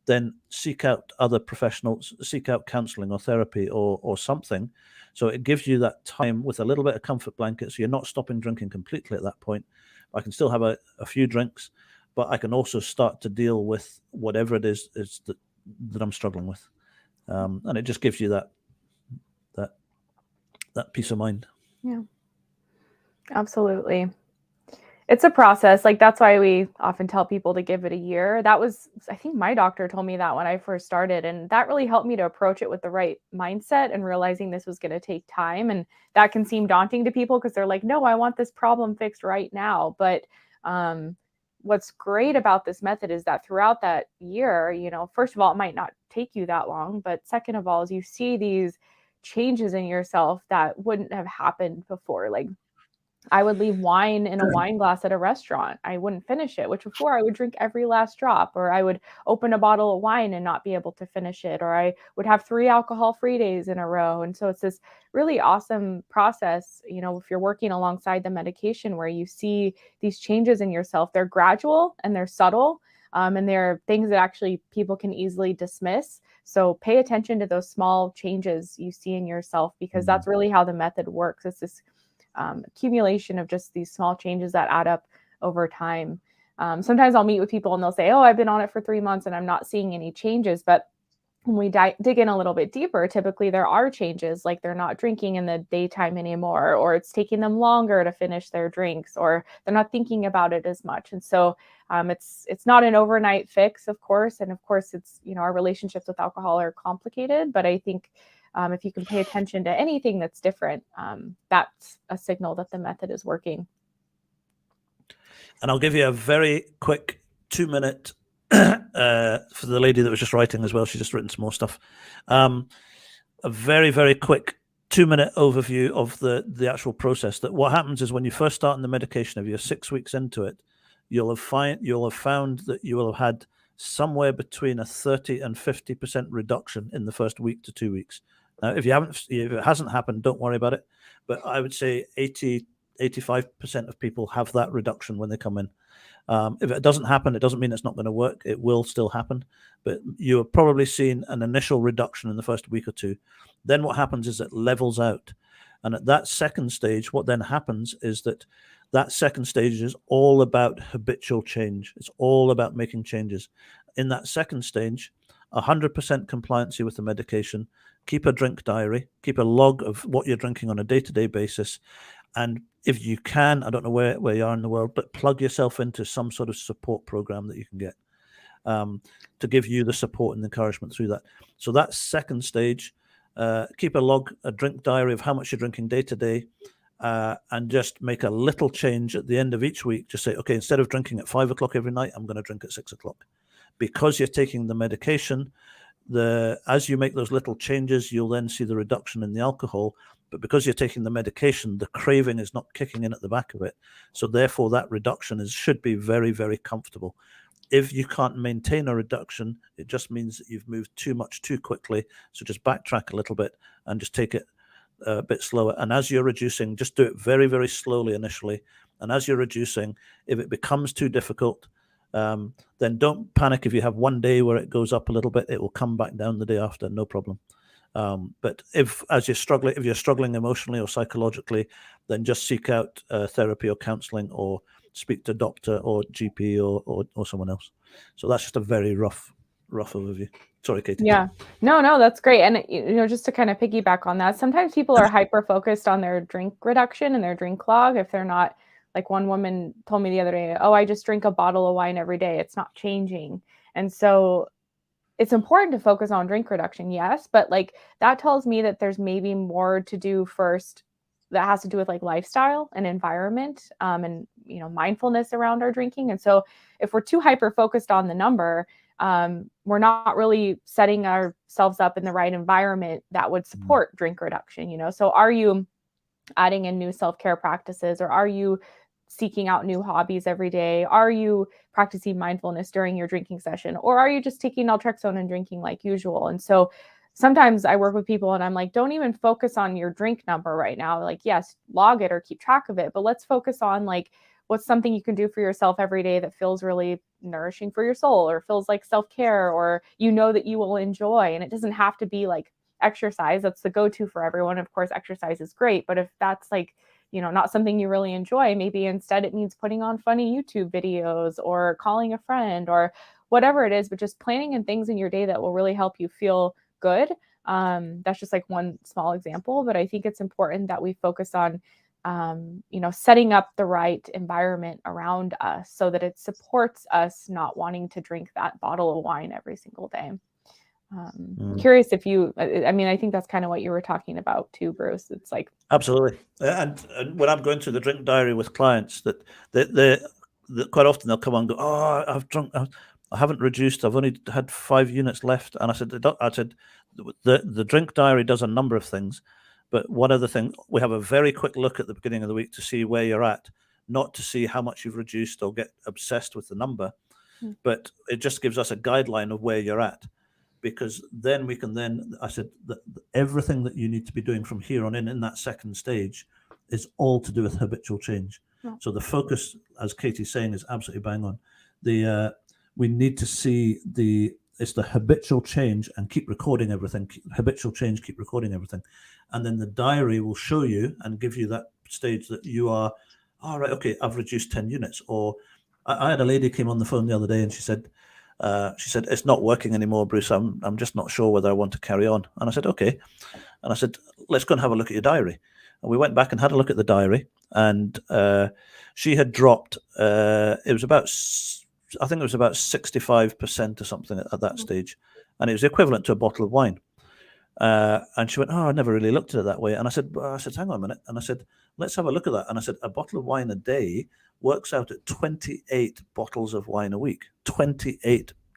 [SPEAKER 2] then seek out other professionals, seek out counseling or therapy or something. So it gives you that time with a little bit of comfort blanket. So you're not stopping drinking completely at that point. I can still have a few drinks, but I can also start to deal with whatever it is that I'm struggling with. And it just gives you that peace of mind.
[SPEAKER 1] Yeah, absolutely. It's a process. Like, that's why we often tell people to give it a year. I think my doctor told me that when I first started, and that really helped me to approach it with the right mindset and realizing this was going to take time. And that can seem daunting to people because they're like, no, I want this problem fixed right now. But what's great about this method is that throughout that year, first of all, it might not take you that long, but second of all, is you see these changes in yourself that wouldn't have happened before. Like, I would leave wine in a wine glass at a restaurant. I wouldn't finish it, which before I would drink every last drop, or I would open a bottle of wine and not be able to finish it, or I would have 3 alcohol-free days in a row. And so it's this really awesome process, if you're working alongside the medication, where you see these changes in yourself. They're gradual and they're subtle, and they're things that actually people can easily dismiss. So pay attention to those small changes you see in yourself, because that's really how the method works. It's this accumulation of just these small changes that add up over time. Sometimes I'll meet with people and they'll say, oh, I've been on it for 3 months and I'm not seeing any changes. But when we dig in a little bit deeper, typically there are changes, like they're not drinking in the daytime anymore, or it's taking them longer to finish their drinks, or they're not thinking about it as much. And so it's not an overnight fix, of course. And of course, it's, our relationships with alcohol are complicated, but I think if you can pay attention to anything that's different, that's a signal that the method is working.
[SPEAKER 2] And I'll give you a very quick 2-minute for the lady that was just writing as well. She's just written some more stuff. A very, very quick 2-minute overview of the actual process. That what happens is when you first start on the medication, if you're 6 weeks into it, you'll have found that you will have had somewhere between a 30 and 50% reduction in the first week to 2 weeks. Now, if it hasn't happened, don't worry about it. But I would say 85% of people have that reduction when they come in. If it doesn't happen, it doesn't mean it's not going to work. It will still happen. But you have probably seen an initial reduction in the first week or two. Then what happens is it levels out. And at that second stage, what then happens is that second stage is all about habitual change. It's all about making changes. In that second stage, 100% compliancy with the medication. Keep a drink diary, keep a log of what you're drinking on a day-to-day basis. And if you can, I don't know where you are in the world, but plug yourself into some sort of support program that you can get to give you the support and encouragement through that. So that second stage, keep a drink diary of how much you're drinking day to day, and just make a little change at the end of each week. Just say, okay, instead of drinking at 5 o'clock every night, I'm going to drink at 6 o'clock. Because you're taking the medication, as you make those little changes, you'll then see the reduction in the alcohol. But because you're taking the medication, the craving is not kicking in at the back of it. So therefore, that reduction should be very, very comfortable. If you can't maintain a reduction, it just means that you've moved too much too quickly. So just backtrack a little bit and just take it a bit slower. And as you're reducing, just do it very, very slowly initially. And as you're reducing, if it becomes too difficult, then don't panic if you have one day where it goes up a little bit. It will come back down the day after, no problem. But if you're struggling emotionally or psychologically, then just seek out therapy or counseling, or speak to a doctor or GP or someone else. So that's just a very rough overview. Sorry, Katie.
[SPEAKER 1] Yeah, no, that's great. And just to kind of piggyback on that, sometimes people are hyper focused on their drink reduction and their drink log. If they're not, like one woman told me the other day, oh, I just drink a bottle of wine every day, it's not changing. And so it's important to focus on drink reduction, yes, but like that tells me that there's maybe more to do first that has to do with like lifestyle and environment, and mindfulness around our drinking. And so if we're too hyper focused on the number, we're not really setting ourselves up in the right environment that would support drink reduction. So are you adding in new self-care practices, or are you seeking out new hobbies every day? Are you practicing mindfulness during your drinking session, or are you just taking naltrexone and drinking like usual? And so sometimes I work with people and I'm like, don't even focus on your drink number right now. Like, yes, log it or keep track of it, but let's focus on like what's something you can do for yourself every day that feels really nourishing for your soul, or feels like self-care, or that you will enjoy. And it doesn't have to be like exercise. That's the go-to for everyone. Of course, exercise is great, but if that's like not something you really enjoy, maybe instead it means putting on funny YouTube videos or calling a friend or whatever it is, but just planning in things in your day that will really help you feel good. That's just like one small example, but I think it's important that we focus on, setting up the right environment around us so that it supports us not wanting to drink that bottle of wine every single day. Curious if I think that's kind of what you were talking about too, Bruce. It's like,
[SPEAKER 2] absolutely. And when I'm going through the drink diary with clients, that they quite often they'll come on and go, oh, I've drunk, I haven't reduced, I've only had 5 units left. And I said the drink diary does a number of things, but one other thing, we have a very quick look at the beginning of the week to see where you're at, not to see how much you've reduced or get obsessed with the number, but it just gives us a guideline of where you're at. Because then we can I said that everything that you need to be doing from here on in that second stage is all to do with habitual change. Yeah. So the focus, as Katie's saying, is absolutely bang on. We need to see it's the habitual change and keep recording everything. Habitual change, keep recording everything. And then the diary will show you and give you that stage that you are, all right, okay, I've reduced 10 units. Or I had a lady came on the phone the other day and she said, it's not working anymore, Bruce. I'm just not sure whether I want to carry on. And I said, okay. And I said, let's go and have a look at your diary. And we went back and had a look at the diary, and she had dropped. I think it was about 65% or something at that stage, and it was equivalent to a bottle of wine. And she went, oh, I never really looked at it that way. And I said, hang on a minute. And I said, let's have a look at that. And I said, a bottle of wine a day works out at 28 bottles of wine a week.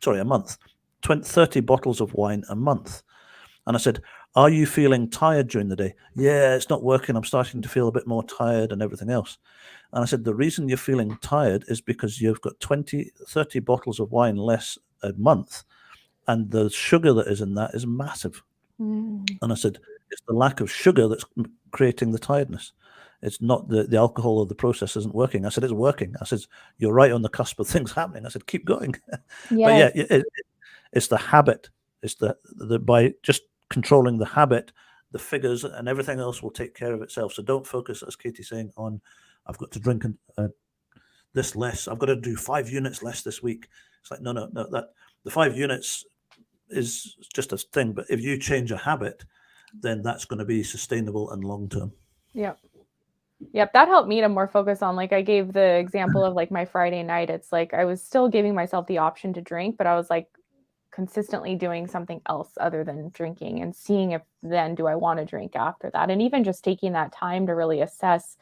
[SPEAKER 2] A month. 30 bottles of wine a month. And I said, are you feeling tired during the day? Yeah, it's not working. I'm starting to feel a bit more tired and everything else. And I said, the reason you're feeling tired is because you've got 30 bottles of wine less a month, and the sugar that is in that is massive. And I said, it's the lack of sugar that's creating the tiredness. It's not the alcohol or the process isn't working. I said, it's working. I said, you're right on the cusp of things happening. I said, keep going. Yes. But yeah, it's the habit. It's the by just controlling the habit, the figures and everything else will take care of itself. So don't focus, as Katie's saying, on I've got to drink this less. I've got to do 5 units less this week. It's like, no, that the 5 units is just a thing. But if you change a habit, then that's going to be sustainable and long-term.
[SPEAKER 1] Yep. That helped me to more focus on, like, I gave the example of like my Friday night. It's like, I was still giving myself the option to drink, but I was like consistently doing something else other than drinking and seeing if then do I want to drink after that. And even just taking that time to really assess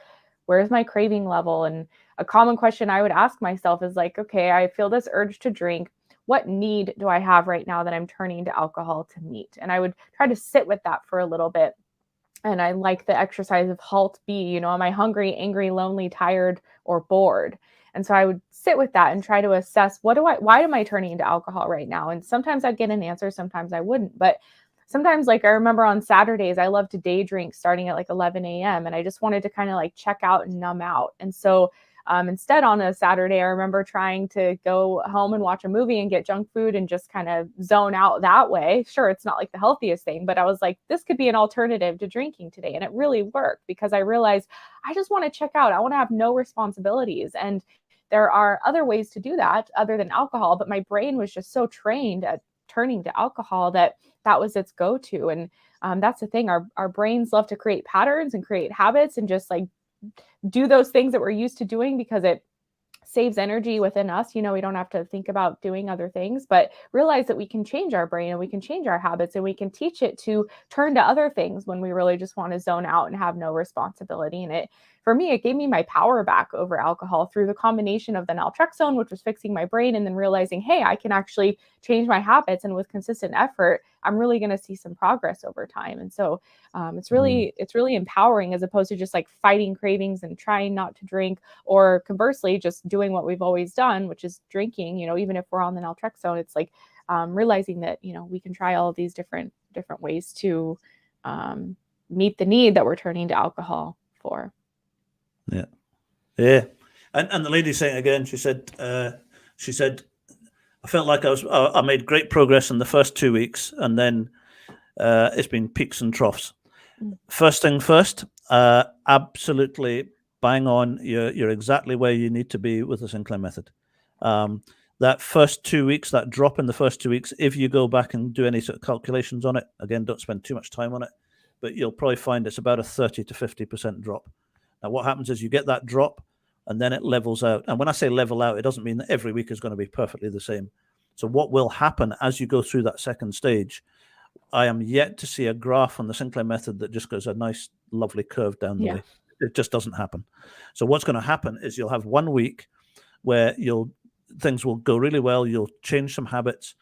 [SPEAKER 1] where's my craving level. And a common question I would ask myself is like, okay, I feel this urge to drink. What need do I have right now that I'm turning to alcohol to meet? And I would try to sit with that for a little bit. And I like the exercise of HALT B, am I hungry, angry, lonely, tired, or bored? And so I would sit with that and try to assess why am I turning into alcohol right now? And sometimes I'd get an answer, sometimes I wouldn't. But sometimes, like, I remember on Saturdays, I love to day drink starting at like 11 a.m. And I just wanted to kind of like check out and numb out. And so instead, on a Saturday, I remember trying to go home and watch a movie and get junk food and just kind of zone out that way. Sure, it's not like the healthiest thing, but I was like, this could be an alternative to drinking today. And it really worked because I realized I just want to check out. I want to have no responsibilities. And there are other ways to do that other than alcohol, but my brain was just so trained at turning to alcohol that that was its go-to. And that's the thing. Our brains love to create patterns and create habits and just like do those things that we're used to doing because it saves energy within us. We don't have to think about doing other things, but realize that we can change our brain and we can change our habits and we can teach it to turn to other things when we really just want to zone out and have no responsibility. And for me, it gave me my power back over alcohol through the combination of the naltrexone, which was fixing my brain, and then realizing, hey, I can actually change my habits. And with consistent effort, I'm really going to see some progress over time. And so it's really empowering as opposed to just like fighting cravings and trying not to drink, or conversely, just doing what we've always done, which is drinking, even if we're on the naltrexone. It's like realizing that, we can try all of these different ways to meet the need that we're turning to alcohol for.
[SPEAKER 2] Yeah. And the lady saying again, she said, I felt like I made great progress in the first 2 weeks, and then it's been peaks and troughs. First thing first, absolutely bang on. You're exactly where you need to be with the Sinclair Method. That first 2 weeks, that drop in the first 2 weeks, if you go back and do any sort of calculations on it, again, don't spend too much time on it, but you'll probably find it's about a 30 to 50% drop. Now, what happens is you get that drop and then it levels out. And when I say level out, it doesn't mean that every week is going to be perfectly the same. So what will happen as you go through that second stage, I am yet to see a graph on the Sinclair Method that just goes a nice, lovely curve down the way. It just doesn't happen. So what's going to happen is you'll have 1 week where things will go really well. You'll change some habits.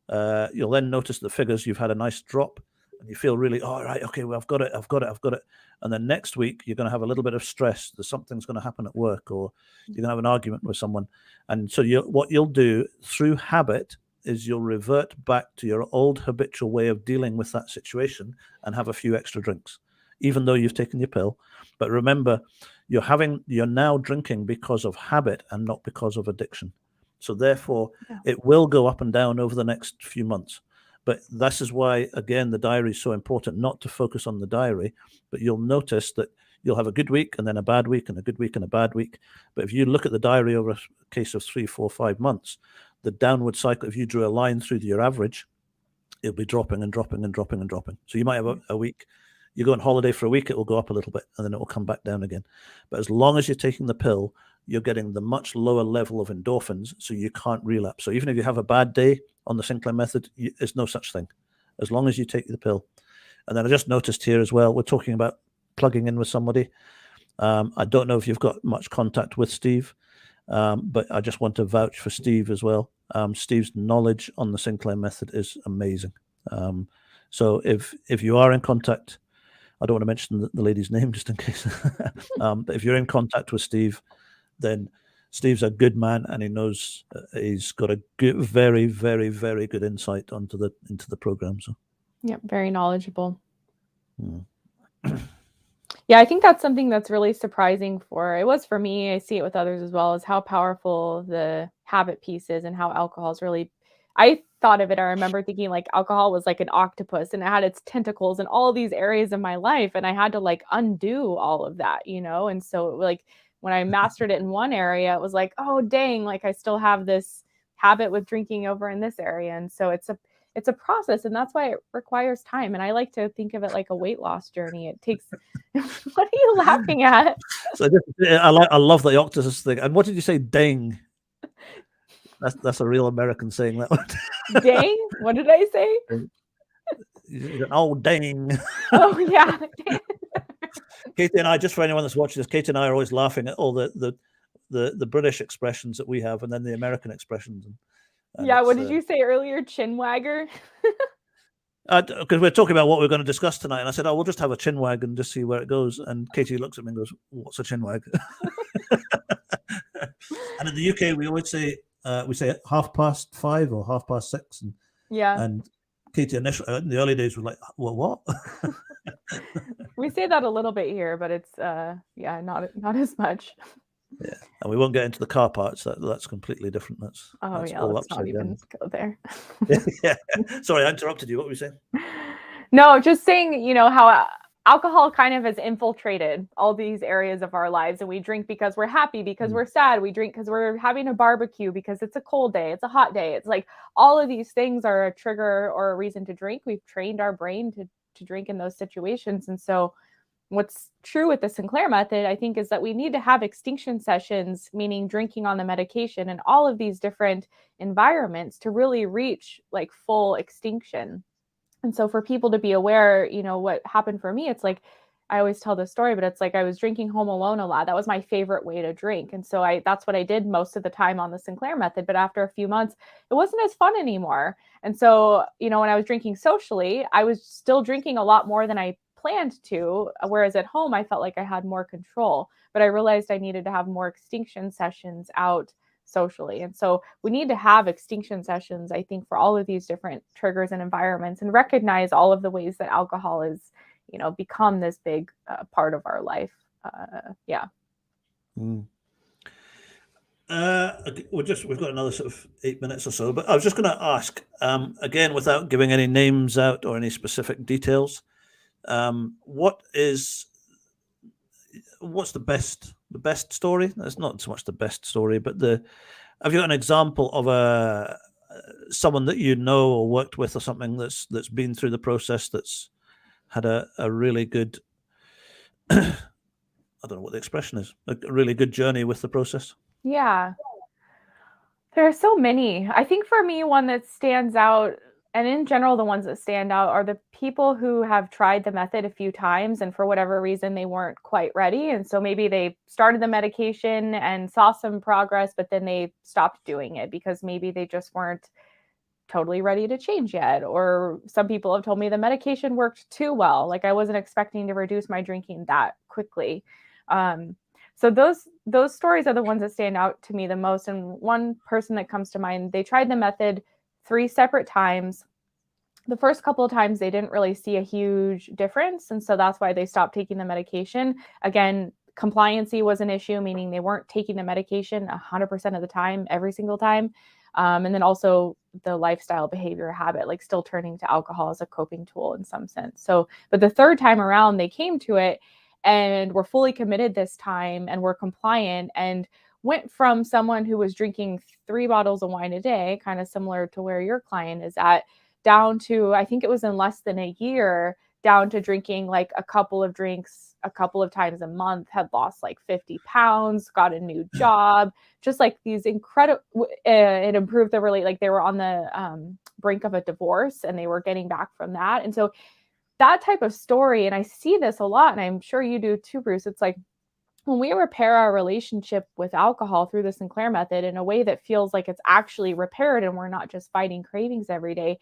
[SPEAKER 2] You'll then notice the figures. You've had a nice drop and you feel really, all right, okay, well, I've got it. And then next week, you're going to have a little bit of stress. Something's going to happen at work, or you're going to have an argument with someone. And so what you'll do through habit is you'll revert back to your old habitual way of dealing with that situation and have a few extra drinks, even though you've taken your pill. But remember, you're now drinking because of habit and not because of addiction. So therefore, it will go up and down over the next few months. But this is why, again, the diary is so important, not to focus on the diary, but you'll notice that you'll have a good week and then a bad week and a good week and a bad week. But if you look at the diary over a case of 3, 4, 5 months, the downward cycle, if you drew a line through your average, it'll be dropping and dropping and dropping and dropping. So you might have a week, you go on holiday for a week, it will go up a little bit and then it will come back down again. But as long as you're taking the pill, you're getting the much lower level of endorphins, so you can't relapse. So even if you have a bad day on the Sinclair Method, there's no such thing, as long as you take the pill. And then I just noticed here as well, we're talking about plugging in with somebody. I don't know if you've got much contact with Steve, but I just want to vouch for Steve as well. Steve's knowledge on the Sinclair Method is amazing. So if you are in contact, I don't want to mention the lady's name just in case, but if you're in contact with Steve, then Steve's a good man, and he knows he's got a good, very, very, very good insight into the program. So,
[SPEAKER 1] very knowledgeable. Yeah, I think that's something that's really surprising it was for me. I see it with others as well, is how powerful the habit piece is and how alcohol is really. I thought of it. I remember thinking like alcohol was like an octopus and it had its tentacles in all these areas of my life, and I had to like undo all of that, And so like, when I mastered it in one area, it was like, oh, dang, like I still have this habit with drinking over in this area. And so it's a process, and that's why it requires time. And I like to think of it like a weight loss journey. It takes, what are you laughing at?
[SPEAKER 2] So I love the octopus thing. And what did you say? Dang. That's a real American saying, that one.
[SPEAKER 1] Dang? What did I say?
[SPEAKER 2] Oh, dang.
[SPEAKER 1] Oh, yeah.
[SPEAKER 2] Katie and I, just for anyone that's watching this, Katie and I are always laughing at all the British expressions that we have, and then the American expressions. And
[SPEAKER 1] yeah, what did you say earlier? Chin wagger?
[SPEAKER 2] Because we're talking about what we're going to discuss tonight, and I said, "Oh, we'll just have a chin wag and just see where it goes." And Katie looks at me and goes, "What's a chin wag?" And in the UK, we always say we say 5:30 or 6:30, and Katie, initially in the early days, were like, well, what?
[SPEAKER 1] We say that a little bit here, but it's yeah, not as much.
[SPEAKER 2] Yeah, and we won't get into the car parts. That's completely different. That's
[SPEAKER 1] Yeah,
[SPEAKER 2] all
[SPEAKER 1] let's not
[SPEAKER 2] upside
[SPEAKER 1] even
[SPEAKER 2] down.
[SPEAKER 1] go there.
[SPEAKER 2] Yeah, sorry, I interrupted you. What were you saying?
[SPEAKER 1] No, just saying, how alcohol kind of has infiltrated all these areas of our lives, and we drink because we're happy, because we're sad, we drink because we're having a barbecue, because it's a cold day, it's a hot day. It's like all of these things are a trigger or a reason to drink. We've trained our brain to drink in those situations. And so what's true with the Sinclair method, I think, is that we need to have extinction sessions, meaning drinking on the medication and all of these different environments to really reach like full extinction. And so for people to be aware, what happened for me, it's like, I always tell this story, but it's like I was drinking home alone a lot. That was my favorite way to drink. And so that's what I did most of the time on the Sinclair method. But after a few months, it wasn't as fun anymore. And so, when I was drinking socially, I was still drinking a lot more than I planned to. Whereas at home, I felt like I had more control. But I realized I needed to have more extinction sessions out socially. And so we need to have extinction sessions, I think, for all of these different triggers and environments, and recognize all of the ways that alcohol is, become this big part of our life. Yeah.
[SPEAKER 2] We've got another sort of 8 minutes or so, but I was just going to ask, again, without giving any names out or any specific details, what's the best story? That's not so much the best story, but have you got an example of someone that you know or worked with or something that's been through the process, that's had a really good I don't know what the expression is, a really good journey with the process?
[SPEAKER 1] Yeah. There are so many. I think for me, one that stands out, and in general, the ones that stand out are the people who have tried the method a few times and for whatever reason they weren't quite ready. And so maybe they started the medication and saw some progress, but then they stopped doing it because maybe they just weren't totally ready to change yet. Or some people have told me the medication worked too well. Like I wasn't expecting to reduce my drinking that quickly. So those stories are the ones that stand out to me the most. And one person that comes to mind, they tried the method 3 separate times. The first couple of times they didn't really see a huge difference, and so that's why they stopped taking the medication. Again, compliancy was an issue, meaning they weren't taking the medication 100% of the time, every single time. And then also the lifestyle behavior habit, like still turning to alcohol as a coping tool in some sense. So, but the third time around, they came to it and were fully committed this time and were compliant, and went from someone who was drinking 3 bottles of wine a day, kind of similar to where your client is at, down to, I think it was in less than a year, down to drinking like a couple of drinks a couple of times a month, had lost like 50 pounds, got a new job, just like these incredible, it improved the like they were on the brink of a divorce and they were getting back from that. And so that type of story, and I see this a lot, and I'm sure you do too, Bruce, it's like when we repair our relationship with alcohol through the Sinclair method in a way that feels like it's actually repaired and we're not just fighting cravings every day,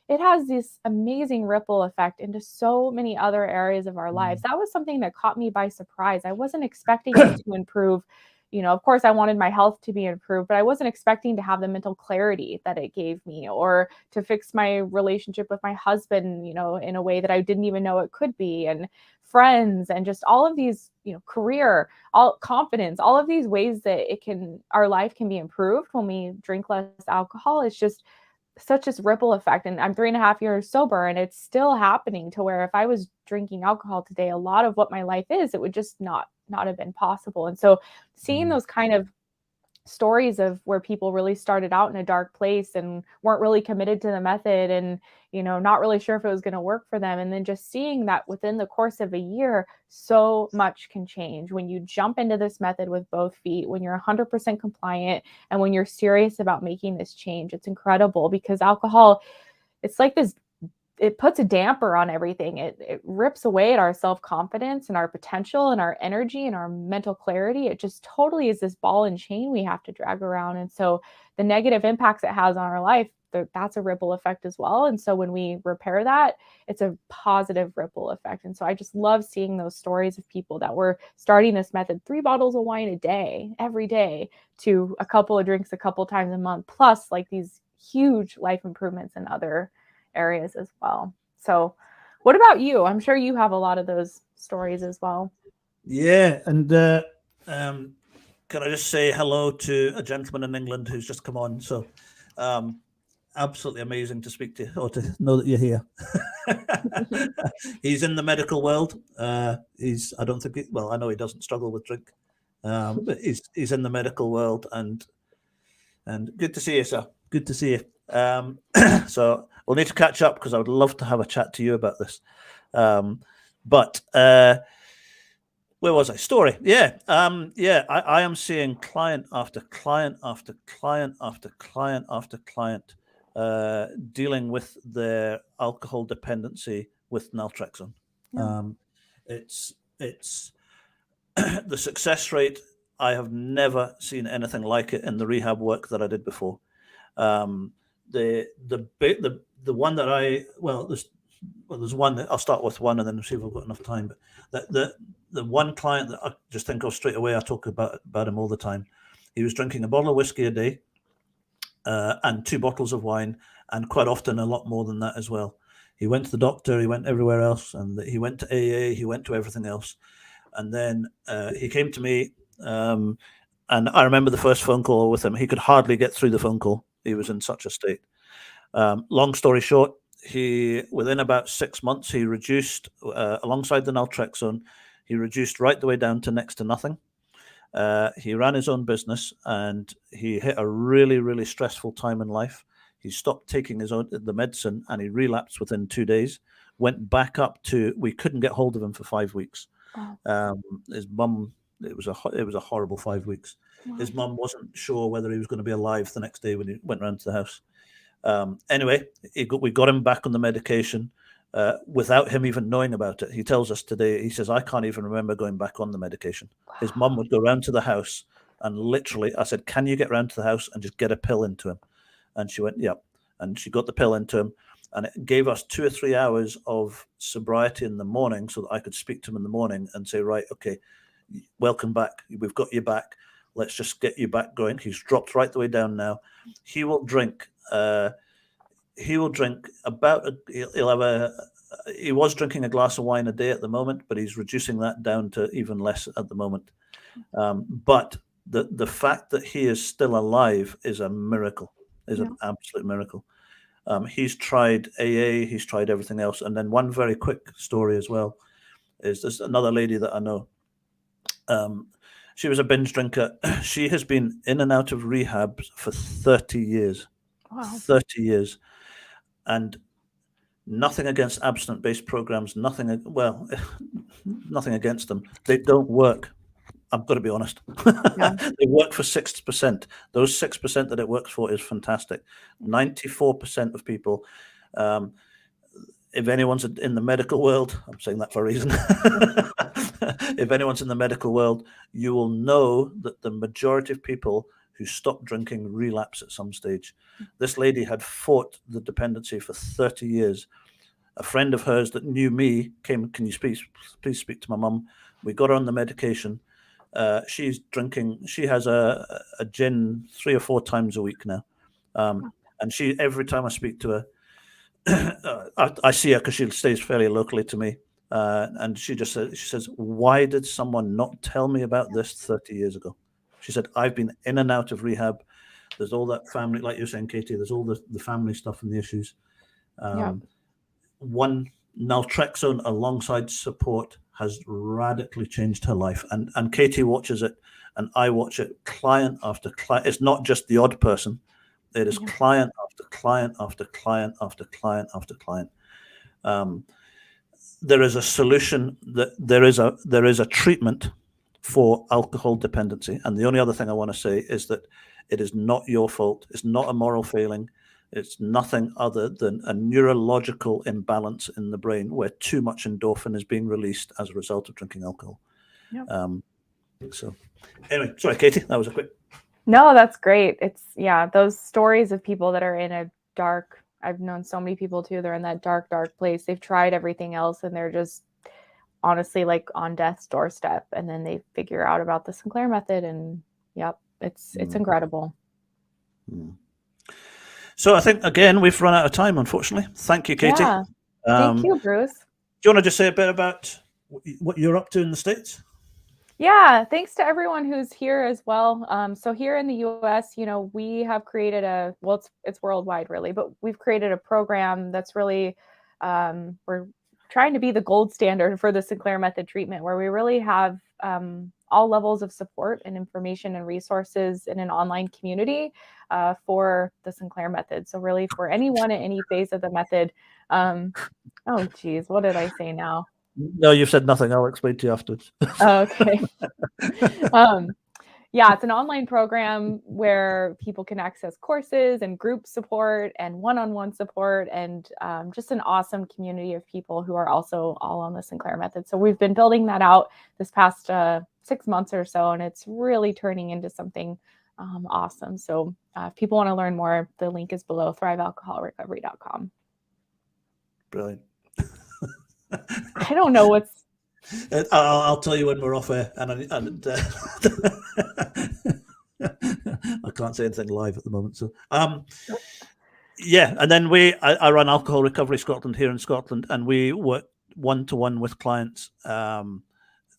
[SPEAKER 1] it has this amazing ripple effect into so many other areas of our lives. That was something that caught me by surprise. I wasn't expecting it to improve. Of course, I wanted my health to be improved, but I wasn't expecting to have the mental clarity that it gave me, or to fix my relationship with my husband, in a way that I didn't even know it could be, and friends, and just all of these, career, all confidence, all of these ways that our life can be improved when we drink less alcohol. It's just such this ripple effect. And I'm 3.5 years sober, and it's still happening, to where if I was drinking alcohol today, a lot of what my life is, it would just not have been possible. And so seeing those kind of stories of where people really started out in a dark place and weren't really committed to the method, and not really sure if it was going to work for them, and then just seeing that within the course of a year, so much can change when you jump into this method with both feet, when you're 100% compliant, and when you're serious about making this change. It's incredible, because alcohol, it's like this, it puts a damper on everything. It rips away at our self-confidence and our potential and our energy and our mental clarity. It just totally is this ball and chain we have to drag around. And so the negative impacts it has on our life, that's a ripple effect as well. And so when we repair that, it's a positive ripple effect. And so I just love seeing those stories of people that were starting this method, 3 bottles of wine a day, every day, to a couple of drinks a couple times a month, plus like these huge life improvements in other areas as well. So what about you? I'm sure you have a lot of those stories as well.
[SPEAKER 2] Yeah, and can I just say hello to a gentleman in England who's just come on? So, absolutely amazing to speak to you or to know that you're here. He's in the medical world. I don't think, well, I know he doesn't struggle with drink, but he's in the medical world, and good to see you, sir. Good to see you. So we'll need to catch up because I would love to have a chat to you about this. But where was I? Story. Yeah. I am seeing client after client after client after client after client dealing with their alcohol dependency with naltrexone.
[SPEAKER 1] Yeah.
[SPEAKER 2] It's the success rate. I have never seen anything like it in the rehab work that I did before. The one that there's one that I'll start with one and then see if we've got enough time. But the one client that I just think of straight away, I talk about him all the time. He was drinking a bottle of whiskey a day and 2 bottles of wine, and quite often a lot more than that as well. He went to the doctor, he went everywhere else, and he went to AA, he went to everything else. And then he came to me, and I remember the first phone call with him. He could hardly get through the phone call. He was in such a state. Long story short, within about 6 months, he reduced, alongside the naltrexone, he reduced right the way down to next to nothing. He ran his own business, and he hit a really, really stressful time in life. He stopped taking the medicine, and he relapsed within 2 days. Went back up to, we couldn't get hold of him for 5 weeks.
[SPEAKER 1] Wow.
[SPEAKER 2] His mum, it was a horrible 5 weeks.
[SPEAKER 1] Wow.
[SPEAKER 2] His mum wasn't sure whether he was going to be alive the next day when he went round to the house. Anyway, we got him back on the medication without him even knowing about it. He tells us today, he says, I can't even remember going back on the medication.
[SPEAKER 1] Wow.
[SPEAKER 2] His mum would go round to the house, and literally, I said, can you get round to the house and just get a pill into him? And she went, yep. And she got the pill into him, and it gave us 2 or 3 hours of sobriety in the morning so that I could speak to him in the morning and say, right, okay, welcome back. We've got you back. Let's just get you back going. He's dropped right the way down now. He will drink about he was drinking a glass of wine a day at the moment, but he's reducing that down to even less at the moment. But the fact that he is still alive is a miracle, an absolute miracle. He's tried AA, he's tried everything else. And then one very quick story as well is there's another lady that I know. She was a binge drinker. She has been in and out of rehab for 30 years.
[SPEAKER 1] Wow.
[SPEAKER 2] 30 years. And nothing against abstinence-based programs, nothing against them. They don't work. I've got to be honest.
[SPEAKER 1] Yeah.
[SPEAKER 2] They work for 6%. Those 6% that it works for is fantastic. 94% of people, if anyone's in the medical world, I'm saying that for a reason. If anyone's in the medical world, you will know that the majority of people who stop drinking relapse at some stage. This lady had fought the dependency for 30 years. A friend of hers that knew me came, can you please speak to my mum? We got her on the medication. She's drinking, she has a gin 3 or 4 times a week now. And every time I speak to her, I see her because she stays fairly locally to me. And she says, why did someone not tell me about this 30 years ago? She said, I've been in and out of rehab. There's all that family, like you're saying, Katie, there's all the family stuff and the issues. One naltrexone alongside support has radically changed her life. And Katie watches it, and I watch it client after client. It's not just the odd person. It is client after client after client after client after client. There is a solution, that there is a treatment for alcohol dependency. And the only other thing I want to say is that it is not your fault. It's not a moral failing. It's nothing other than a neurological imbalance in the brain where too much endorphin is being released as a result of drinking alcohol. So anyway, sorry, Katie, that was a quick.
[SPEAKER 1] No, that's great. It's those stories of people that are in a dark, I've known so many people too, they're in that dark place. They've tried everything else and they're just honestly like on death's doorstep, and then they figure out about the Sinclair Method, and it's incredible.
[SPEAKER 2] So I think, again, we've run out of time, unfortunately. Thank you, Katie.
[SPEAKER 1] Yeah. Thank you, Bruce.
[SPEAKER 2] Do you want to just say a bit about what you're up to in the States?
[SPEAKER 1] Yeah, thanks to everyone who's here as well. So here in the US, we have created it's worldwide really, but we've created a program that's really, we're trying to be the gold standard for the Sinclair Method treatment, where we really have all levels of support and information and resources in an online community for the Sinclair Method. So really for anyone at any phase of the method. Oh, geez, what did I say now?
[SPEAKER 2] No, you've said nothing. I'll explain to you afterwards.
[SPEAKER 1] Okay. Yeah, it's an online program where people can access courses and group support and one-on-one support, and just an awesome community of people who are also all on the Sinclair Method. So we've been building that out this past 6 months or so, and it's really turning into something awesome. So if people want to learn more, the link is below, thrivealcoholrecovery.com.
[SPEAKER 2] Brilliant.
[SPEAKER 1] I don't know what's...
[SPEAKER 2] I'll tell you when we're off air, and I can't say anything live at the moment. So, yeah, and then I run Alcohol Recovery Scotland here in Scotland, and we work one-to-one with clients on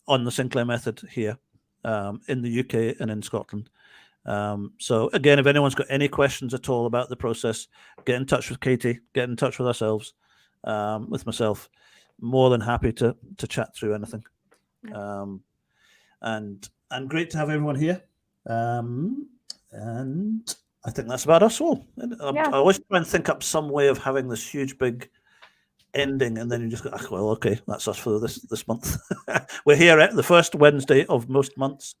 [SPEAKER 2] the Sinclair Method here in the UK and in Scotland. So again, if anyone's got any questions at all about the process, get in touch with Katie, get in touch with ourselves, with myself. More than happy to chat through anything. And great to have everyone here. And I think that's about us all. I always try and think up some way of having this huge big ending, and then you just go, well, okay, that's us for this month. We're here at the first Wednesday of most months,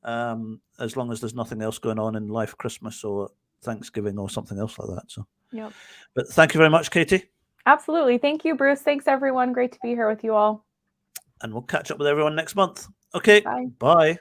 [SPEAKER 2] as long as there's nothing else going on in life, Christmas or Thanksgiving or something else like that. So, but thank you very much, Katie.
[SPEAKER 1] Absolutely. Thank you, Bruce. Thanks, everyone. Great to be here with you all.
[SPEAKER 2] And we'll catch up with everyone next month. Okay.
[SPEAKER 1] Bye.
[SPEAKER 2] Bye.